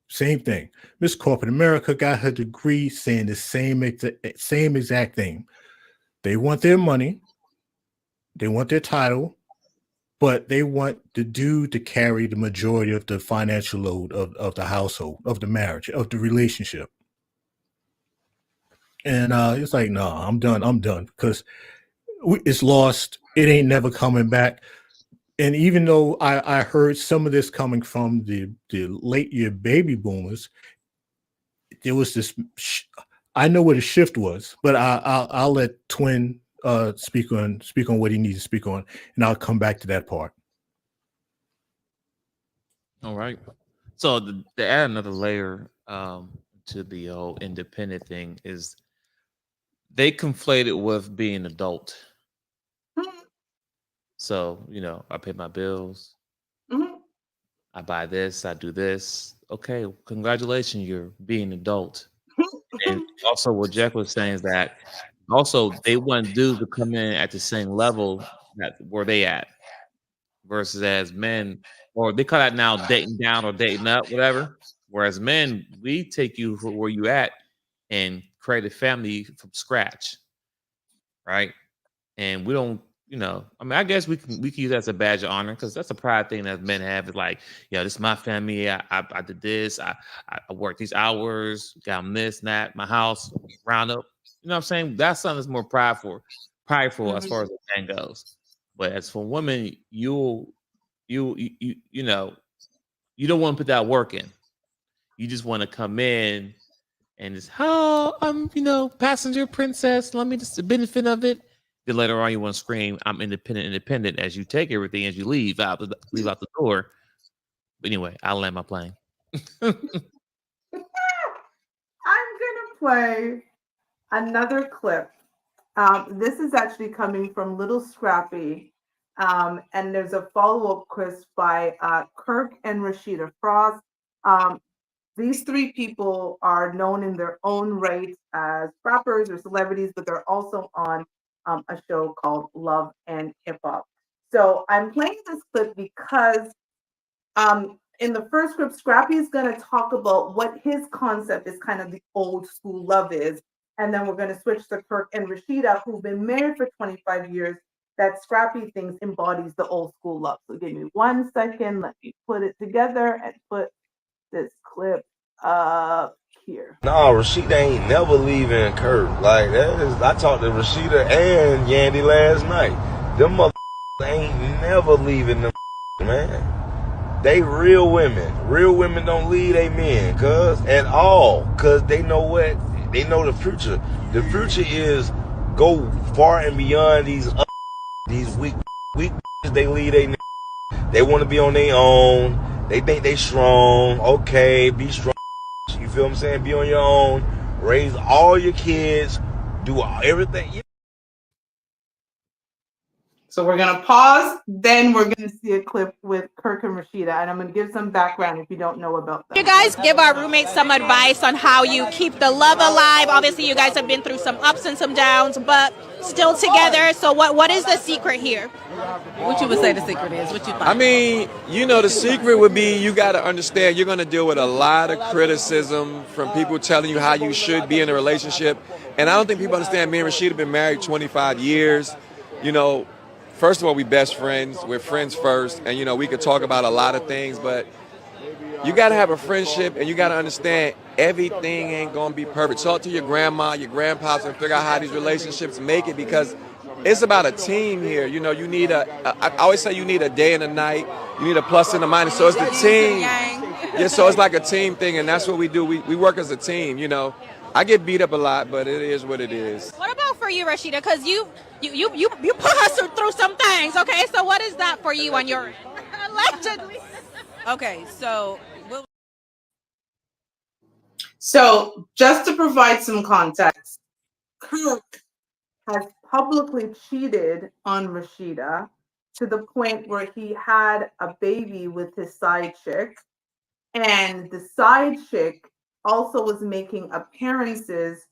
same thing. Miss Corporate America got her degree saying the same exact thing. They want their money, they want their title, but they want the dude to carry the majority of the financial load of the household, of the marriage, of the relationship. And it's like, no, I'm done because it's lost. It ain't never coming back. And even though I heard some of this coming from the late year baby boomers, there was this. I know what the shift was, but I'll let Twin speak on what he needs to speak on, and I'll come back to that part. All right. So to add another layer to the whole independent thing is they conflate it with being adult. So, I pay my bills. I buy this, I do this. Okay, congratulations, you're being adult. And also what Jack was saying is that also they want dudes to come in at the same level that where they at versus as men, or they call that now dating down or dating up, whatever. Whereas men, we take you for where you at and create a family from scratch, right? And we don't, I guess we can use that as a badge of honor because that's a pride thing that men have. Is like, this is my family. I did this. I worked these hours. Got them this and that. My house, round up. You know what I'm saying? That's something that's more prideful as far as the man goes. But as for women, you'll you know, you don't want to put that work in. You just want to come in and just, oh, I'm, passenger princess. Let me just the benefit of it. Then later on, you want to scream, I'm independent as you take everything as you leave out the door. But anyway, I'll land my plane. I'm gonna play another clip. This is actually coming from Little Scrappy. And there's a follow-up quiz by Kirk and Rashida Frost. These three people are known in their own right as rappers or celebrities, but they're also on a show called Love and Hip Hop. So I'm playing this clip because in the first clip, Scrappy is going to talk about what his concept is kind of the old school love is. And then we're going to switch to Kirk and Rashida, who've been married for 25 years. That Scrappy thinks embodies the old school love. So give me 1 second. Let me put it together and put this clip up here. No, Rashida ain't never leaving Kirk. Like, I talked to Rashida and Yandy last night. Them motherfuckers ain't never leaving them, man. They real women. Real women don't leave they men, at all. Cause they know what? They know the future. The future is go far and beyond these weak they leave they. They want to be on their own. They think they strong. Okay, be strong. You feel what I'm saying? Be on your own. Raise all your kids. Do everything. So we're going to pause. Then we're going to see a clip with Kirk and Rashida. And I'm going to give some background if you don't know about them. You guys give our roommates some advice on how you keep the love alive. Obviously, you guys have been through some ups and some downs, but still together. So what is the secret here? What you would say the secret is? What you find? I mean, the secret would be you got to understand you're going to deal with a lot of criticism from people telling you how you should be in a relationship. And I don't think people understand me and Rashida have been married 25 years. First of all, we best friends. We're friends first. And, we could talk about a lot of things, but you got to have a friendship and you got to understand everything ain't going to be perfect. Talk to your grandma, your grandpops, and figure out how these relationships make it because it's about a team here. You need I always say you need a day and a night. You need a plus and a minus. So it's the team. Yeah, so it's like a team thing, and that's what we do. We work as a team, I get beat up a lot, but it is what it is. What about for you, Rashida? Because you put us through some things, okay? So what is that for you on your end? Allegedly. Okay, so So just to provide some context, Kirk has publicly cheated on Rashida to the point where he had a baby with his side chick. And the side chick also was making appearances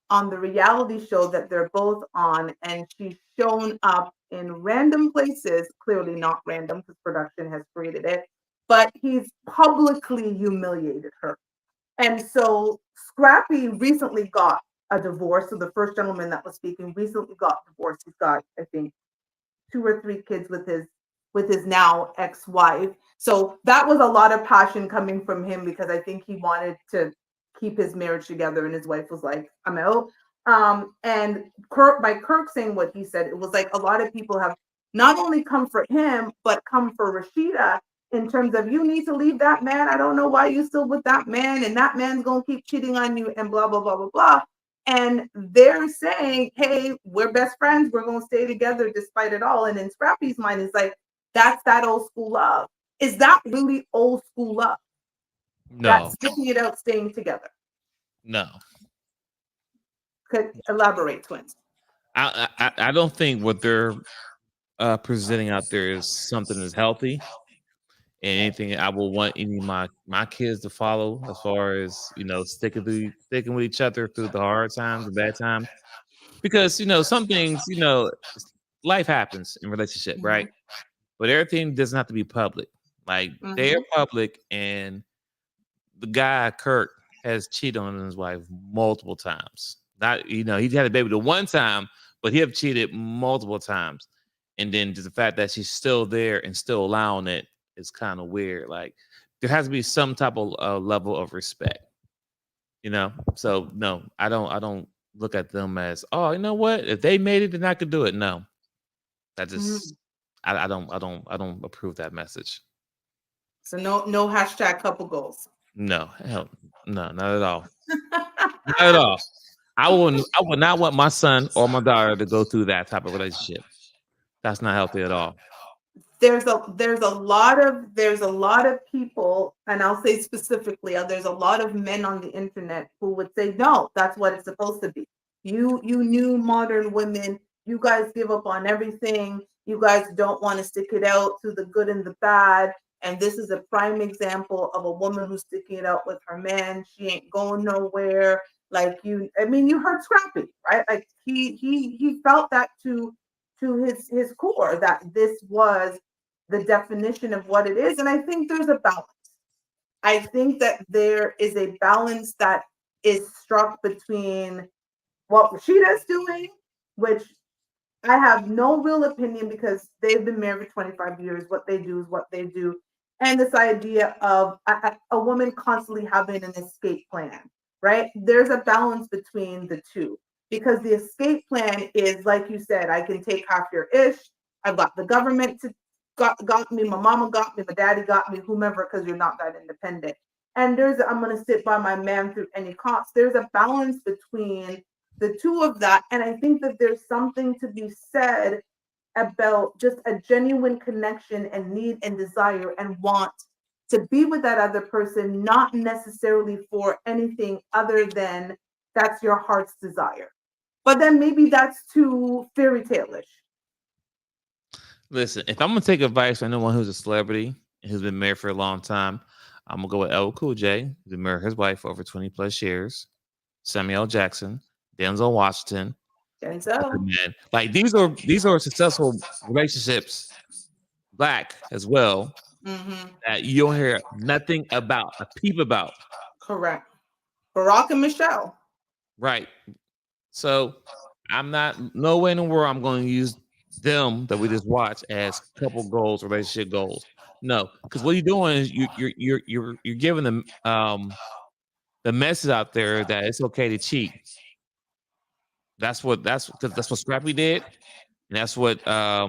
on the reality show that they're both on. And she's shown up in random places, clearly not random because production has created it, but he's publicly humiliated her. And so Scrappy recently got a divorce. So the first gentleman that was speaking recently got divorced. He's got, I think, 2 or 3 kids with his now ex-wife. So that was a lot of passion coming from him because I think he wanted to keep his marriage together, and his wife was like, I'm out. And by Kirk saying what he said, it was like a lot of people have not only come for him, but come for Rashida in terms of, you need to leave that man. I don't know why you're still with that man, and that man's going to keep cheating on you and blah, blah, blah, blah, blah. And they're saying, hey, we're best friends. We're going to stay together despite it all. And in Scrappy's mind, it's like, that's that old school love. Is that really old school love? No. That's sticking it out, staying together. No. Could elaborate, Twins. I don't think what they're presenting out there is something that's healthy. And anything I will want any of my kids to follow as far as, sticking with each other through the hard times, the bad times. Because, some things, life happens in relationship, right? But everything doesn't have to be public. Like they're public, and the guy, Kirk, has cheated on his wife multiple times. Not, he had a baby the one time, but he have cheated multiple times. And then just the fact that she's still there and still allowing it is kind of weird. Like there has to be some type of level of respect, So no, I don't look at them as, oh, you know what? If they made it, then I could do it. No, that just I don't approve that message. So no hashtag couple goals. No, hell, no, not at all. Not at all. I would not want my son or my daughter to go through that type of relationship. That's not healthy at all. There's a lot of people, and I'll say specifically, there's a lot of men on the internet who would say, no, that's what it's supposed to be. You new modern women, you guys give up on everything. You guys don't want to stick it out through the good and the bad. And this is a prime example of a woman who's sticking it out with her man. She ain't going nowhere. Like you heard Scrappy, right? Like he felt that to his core, that this was the definition of what it is. And I think there's a balance. I think that there is a balance that is struck between what Rashida's doing, which I have no real opinion because they've been married for 25 years. What they do is what they do. And this idea of a woman constantly having an escape plan, right? There's a balance between the two, because the escape plan is, like you said, I can take half your ish. I've got the government got me, my mama got me, my daddy got me, whomever, because you're not that independent. And I'm going to sit by my man through any cost. There's a balance between the two of that. And I think that there's something to be said about just a genuine connection and need and desire and want to be with that other person, not necessarily for anything other than that's your heart's desire. But then maybe that's too fairy tale-ish. Listen, if I'm gonna take advice from anyone who's a celebrity and who's been married for a long time, I'm gonna go with LL Cool J, who's been married his wife for over 20 plus years, Samuel L. Jackson, Denzel Washington. Man. Like these are successful relationships, black as well, that you don't hear nothing about, a peep about. Correct. Barack and Michelle. Right. So I'm not, no way in the world I'm going to use them that we just watched as couple goals, relationship goals. No, because what you're doing is you're giving them the message out there that it's okay to cheat. That's what Scrappy did, and that's what her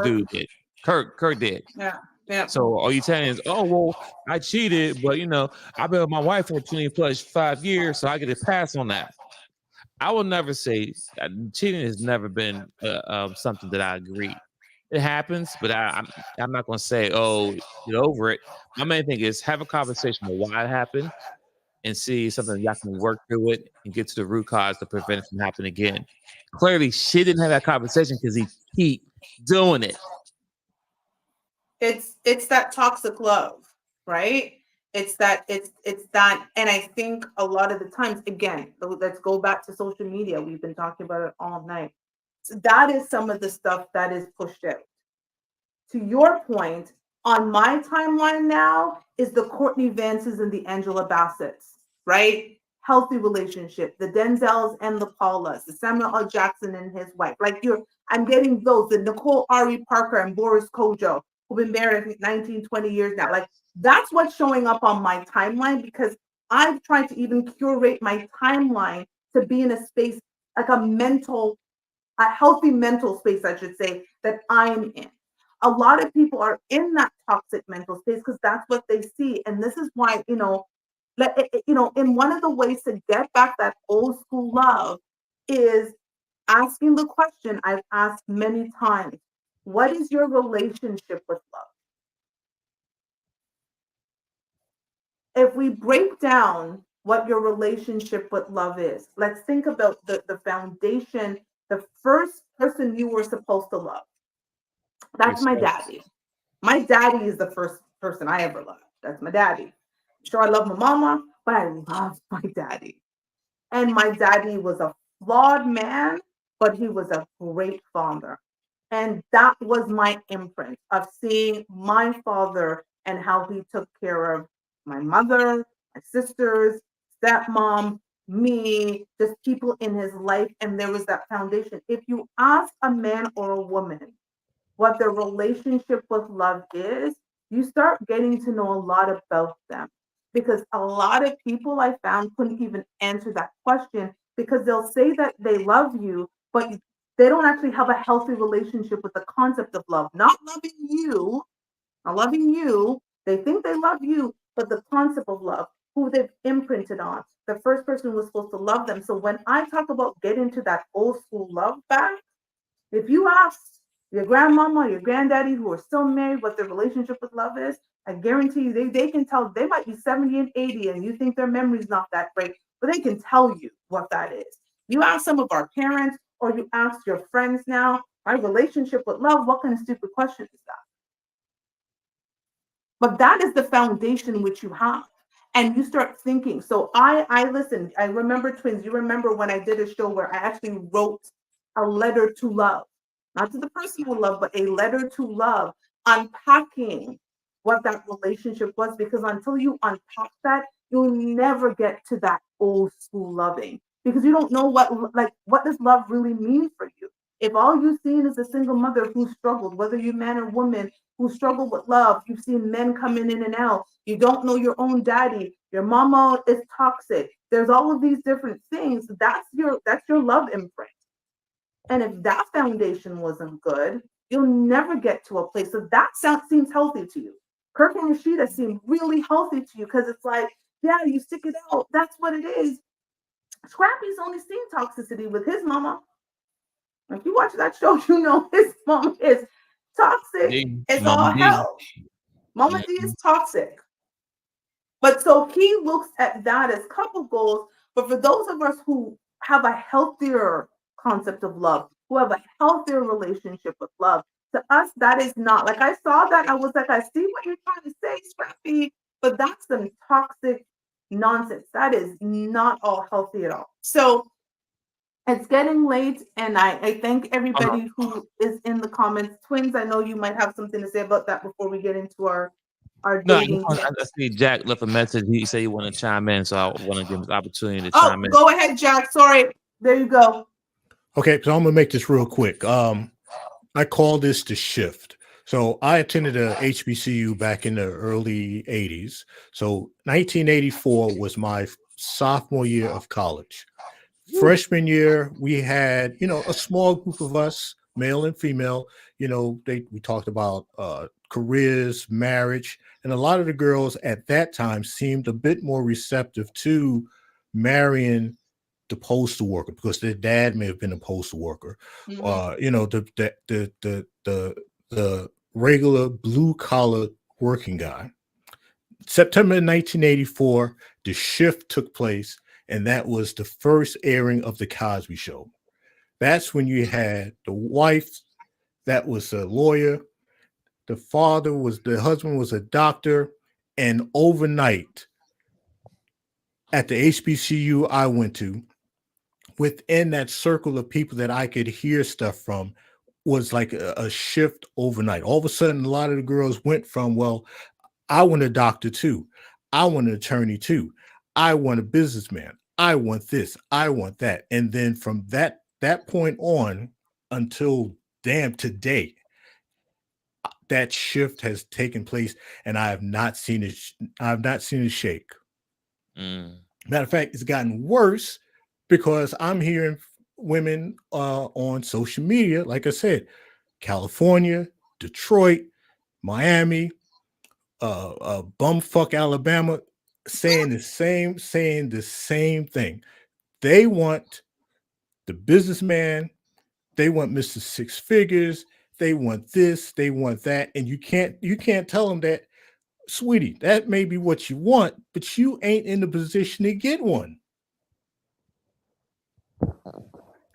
dude did. Kurt did. Yeah. So all you telling is, oh well, I cheated, but I've been with my wife for 20 plus 5 years, so I get a pass on that. I will never say cheating has never been something that I agree. It happens, but I'm not going to say, oh, get over it. My main thing is have a conversation of why it happened and see something y'all can work through it and get to the root cause to prevent it from happening again. Clearly, she didn't have that conversation because he keep doing it. It's that toxic love, right? It's that, and I think a lot of the times, again, let's go back to social media. We've been talking about it all night. So that is some of the stuff that is pushed out. To your point, on my timeline now is the Courtney Vances and the Angela Bassett's, right? Healthy relationship, the Denzels and the Paulas, the Samuel L. Jackson and his wife. Like I'm getting those, the Nicole Ari Parker and Boris Kojo, who've been married, I think, 19, 20 years now. Like that's what's showing up on my timeline, because I've tried to even curate my timeline to be in a space, like a healthy mental space, I should say, that I'm in. A lot of people are in that toxic mental space because that's what they see. And this is why, in one of the ways to get back that old school love is asking the question I've asked many times: what is your relationship with love? If we break down what your relationship with love is, let's think about the foundation, the first person you were supposed to love. That's my daddy. My daddy is the first person I ever loved. That's my daddy. Sure, I love my mama, but I love my daddy. And my daddy was a flawed man, but he was a great father. And that was my imprint of seeing my father and how he took care of my mother, my sisters, stepmom, me, just people in his life. And there was that foundation. If you ask a man or a woman what their relationship with love is, you start getting to know a lot about them. Because a lot of people I found couldn't even answer that question, because they'll say that they love you, but they don't actually have a healthy relationship with the concept of love. Not loving you, not loving you. They think they love you, but the concept of love, who they've imprinted on. The first person was supposed to love them. So when I talk about getting to that old school love back, if you ask your grandmama, your granddaddy who are still married what their relationship with love is, I guarantee you they can tell. They might be 70 and 80 and you think their memory's not that great, but they can tell you what that is. You ask some of our parents or you ask your friends now, my relationship with love, what kind of stupid question is that? But that is the foundation which you have. And you start thinking. So I listened. I remember Twins. You remember when I did a show where I actually wrote a letter to love, not to the person you love, but a letter to love, unpacking what that relationship was. Because until you unpack that, you'll never get to that old school loving. Because you don't know what does love really mean for you. If all you've seen is a single mother who struggled, whether you're man or woman, who struggle with love, you've seen men coming in and out. You don't know your own daddy. Your mama is toxic. There's all of these different things. That's your love imprint. And if that foundation wasn't good, you'll never get to a place. So that seems healthy to you. Kirk and Rashida seem really healthy to you because it's like, yeah, you stick it out. That's what it is. Scrappy's only seen toxicity with his mama. If you watch that show, you know his mom is toxic. It's all hell. Mama D is toxic. But so he looks at that as couple goals. But for those of us who have a healthier concept of love, who have a healthier relationship with love, to us, that is not like I saw that. I was like, I see what you're trying to say, Scrappy, but that's some toxic nonsense. That is not all healthy at all. So it's getting late, and I thank everybody who is in the comments. Twins, I know you might have something to say about that before we get into our dating. I see Jack left a message. He said he wanted to chime in, so I want to give him the opportunity to Oh, chime in. go ahead, Jack. Sorry. There you go. Okay, so I'm gonna make this real quick. I call this the shift. So I attended a HBCU back in the early 80s. So 1984 was my sophomore year of college. Freshman year, we had, a small group of us, male and female, we talked about careers, marriage, and a lot of the girls at that time seemed a bit more receptive to marrying the postal worker because their dad may have been a postal worker. The regular blue collar working guy. September 1984, the shift took place, and that was the first airing of the Cosby Show. That's when you had the wife that was a lawyer, the husband was a doctor, and overnight at the HBCU I went to, within that circle of people that I could hear stuff from, was like a shift overnight. All of a sudden, a lot of the girls went from, well, I want a doctor too. I want an attorney too. I want a businessman. I want this. I want that. And then from that point on until today, that shift has taken place, and I have not seen it. I have not seen it shake. Matter of fact, it's gotten worse because I'm hearing women on social media, like I said, California, Detroit, Miami, bumfuck Alabama, saying the same thing. They want the businessman, they want Mr. Six Figures, they want this, they want that, and you can't tell them that, sweetie, that may be what you want, but you ain't in the position to get one.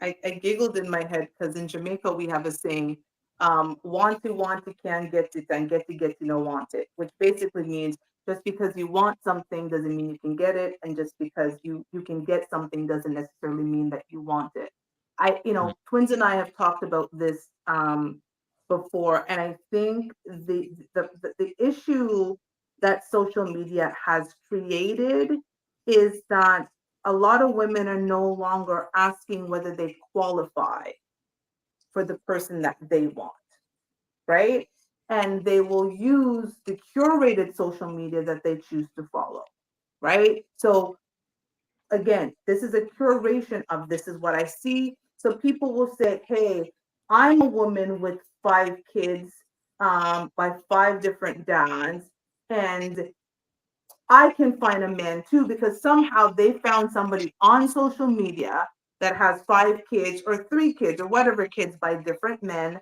I giggled in my head because in Jamaica we have a saying, want to can get it, and get to no want it, which basically means just because you want something doesn't mean you can get it, and just because you can get something doesn't necessarily mean that you want it. Twins and I have talked about this before, and I think the issue that social media has created is that a lot of women are no longer asking whether they qualify for the person that they want, right? And they will use the curated social media that they choose to follow, right? So again, this is a curation of this is what I see. So people will say, hey, I'm a woman with 5 kids by 5 different dads, and I can find a man too, because somehow they found somebody on social media that has 5 kids or 3 kids or whatever kids by different men.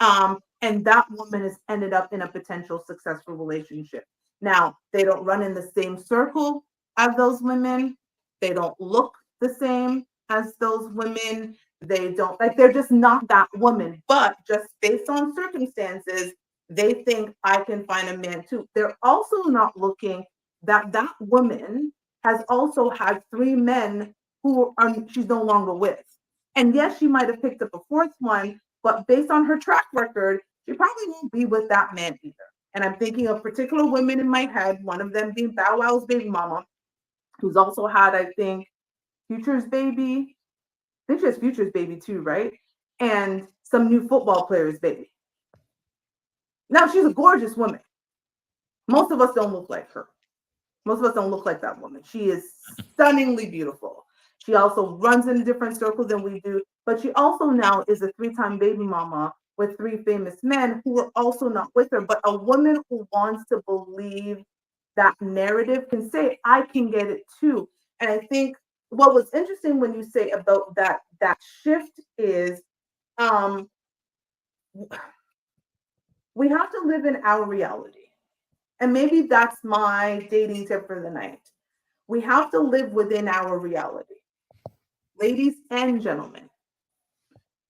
And that woman has ended up in a potential successful relationship. Now, they don't run in the same circle as those women. They don't look the same as those women. They don't, like, they're just not that woman. But just based on circumstances, they think I can find a man too. They're also not looking that woman has also had 3 men who are she's no longer with. And yes, she might have picked up a 4th one, but based on her track record, she probably won't be with that man either. And I'm thinking of particular women in my head, one of them being Bow Wow's baby mama, who's also had, I think, Future's baby. I think she has Future's baby too, right? And some new football player's baby. Now, she's a gorgeous woman. Most of us don't look like her. Most of us don't look like that woman. She is stunningly beautiful. She also runs in different circles than we do, but she also now is a 3-time baby mama with 3 famous men who are also not with her. But a woman who wants to believe that narrative can say, I can get it too. And I think what was interesting when you say about that shift is we have to live in our reality. And maybe that's my dating tip for the night. We have to live within our reality, ladies and gentlemen.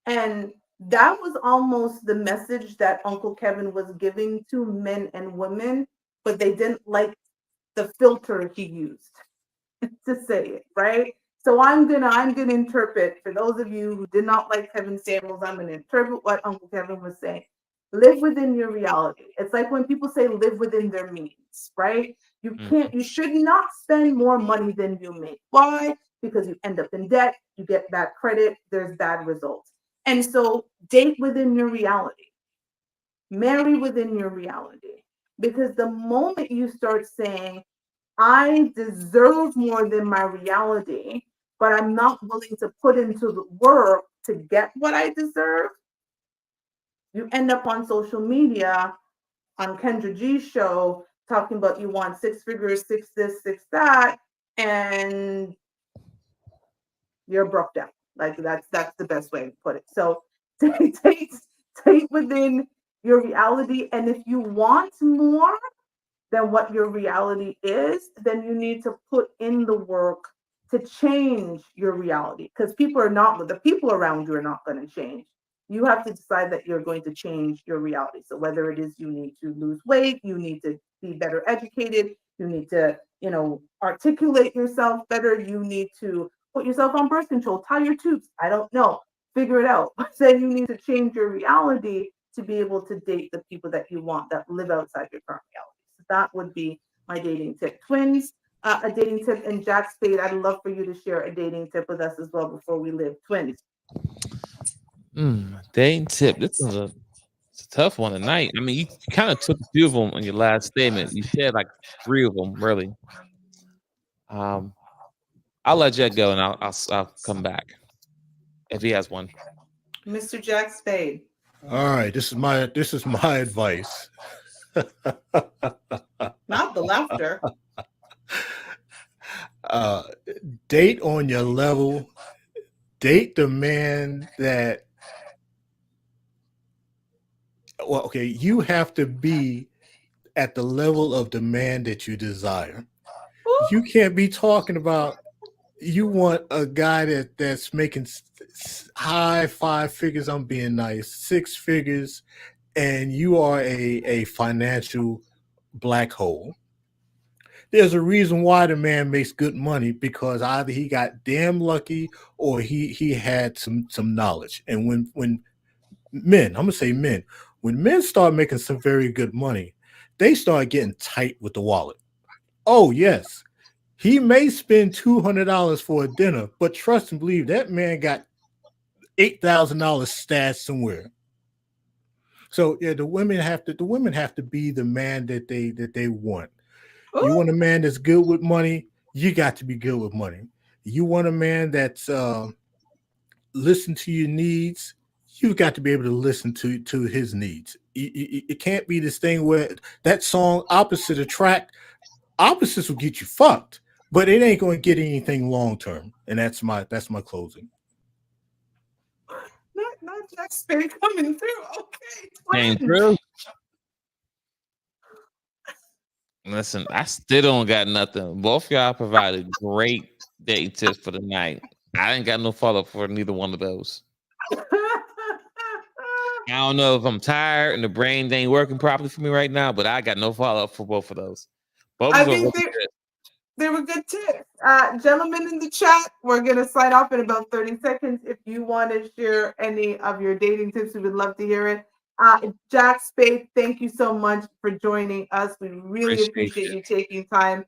And that was almost the message that Uncle Kevin was giving to men and women, but they didn't like the filter he used to say it, right? So I'm gonna interpret, for those of you who did not like Kevin Samuels, I'm gonna interpret what Uncle Kevin was saying. Live within your reality. It's like when people say live within their means, right? You should not spend more money than you make. Why? Because you end up in debt, you get bad credit, there's bad results. And so date within your reality. Marry within your reality. Because the moment you start saying, I deserve more than my reality, but I'm not willing to put into the work to get what I deserve, you end up on social media, on Kendra G's show, talking about you want 6 figures, 6 this, 6 that, and you're broke down. Like that's the best way to put it. So take within your reality, and if you want more than what your reality is, then you need to put in the work to change your reality, because the people around you are not going to change. You have to decide that you're going to change your reality. So whether it is you need to lose weight, you need to be better educated, you need to, articulate yourself better, you need to put yourself on birth control, tie your tubes. I don't know. Figure it out. But then you need to change your reality to be able to date the people that you want that live outside your current reality. So that would be my dating tip. Twins, a dating tip, and Jack Spade, I'd love for you to share a dating tip with us as well before we live. Twins. Dating tip. It's a tough one tonight. I mean, you kind of took a few of them in your last statement. You shared like 3 of them, really. I'll let Jack go, and I'll come back if he has one. Mr. Jack Spade. All right, this is my advice. Not the laughter. Date on your level. Date the man that, well, okay, you have to be at the level of the man that you desire. You can't be talking about you want a guy that's making high 5 figures. I'm being nice, 6 figures, and you are a financial black hole. There's a reason why the man makes good money, because either he got damn lucky or he had some knowledge. And when men, I'm gonna say men, when men start making some very good money, they start getting tight with the wallet. Oh yes, he may spend $200 for a dinner, but trust and believe that man got $8,000 stashed somewhere. So yeah, the women have to be the man that they want. You want a man that's good with money, you got to be good with money. You want a man that's listen to your needs, you've got to be able to listen to his needs. It can't be this thing where that song opposite attract, opposites will get you fucked, but it ain't going to get anything long term. And that's my closing. Not Jack Spade coming through. Okay, Came twins. through. Listen, I still don't got nothing. Both y'all provided great dating tips for the night. I ain't got no follow-up for neither one of those. I don't know if I'm tired and the brain ain't working properly for me right now, but I got no follow-up for both of those. Both I of them think really good. they were good tips. Gentlemen in the chat, we're going to sign off in about 30 seconds. If you want to share any of your dating tips, we would love to hear it. Jack Spade, thank you so much for joining us. We really appreciate you taking time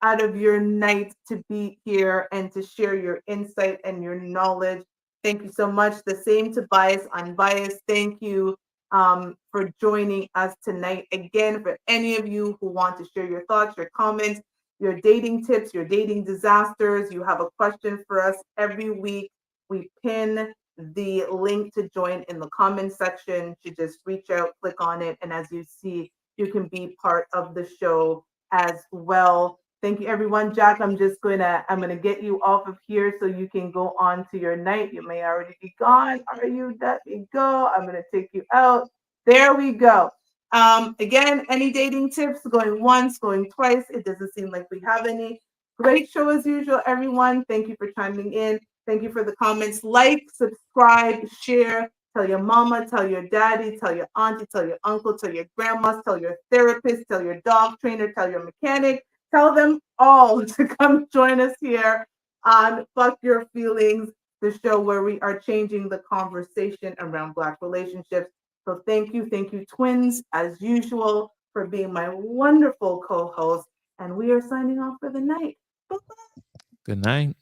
out of your night to be here and to share your insight and your knowledge. Thank you so much. The same to Bias Unbiased. Thank you for joining us tonight. Again, for any of you who want to share your thoughts, your comments, your dating tips, your dating disasters, you have a question for us every week, we pin the link to join in the comment section. You just reach out, click on it, and as you see, you can be part of the show as well. Thank you, everyone. Jack, I'm gonna get you off of here so you can go on to your night. You may already be gone. Are you? Let me go. I'm gonna take you out. There we go. Again, any dating tips? Going once, going twice. It doesn't seem like we have any. Great show as usual, everyone. Thank you for chiming in. Thank you for the comments. Like, subscribe, share. Tell your mama, tell your daddy, tell your auntie, tell your uncle, tell your grandma, tell your therapist, tell your dog trainer, tell your mechanic. Tell them all to come join us here on Fuck Your Feelings, the show where we are changing the conversation around Black relationships. So thank you, twins, as usual, for being my wonderful co-host. And we are signing off for the night. Bye-bye. Good night.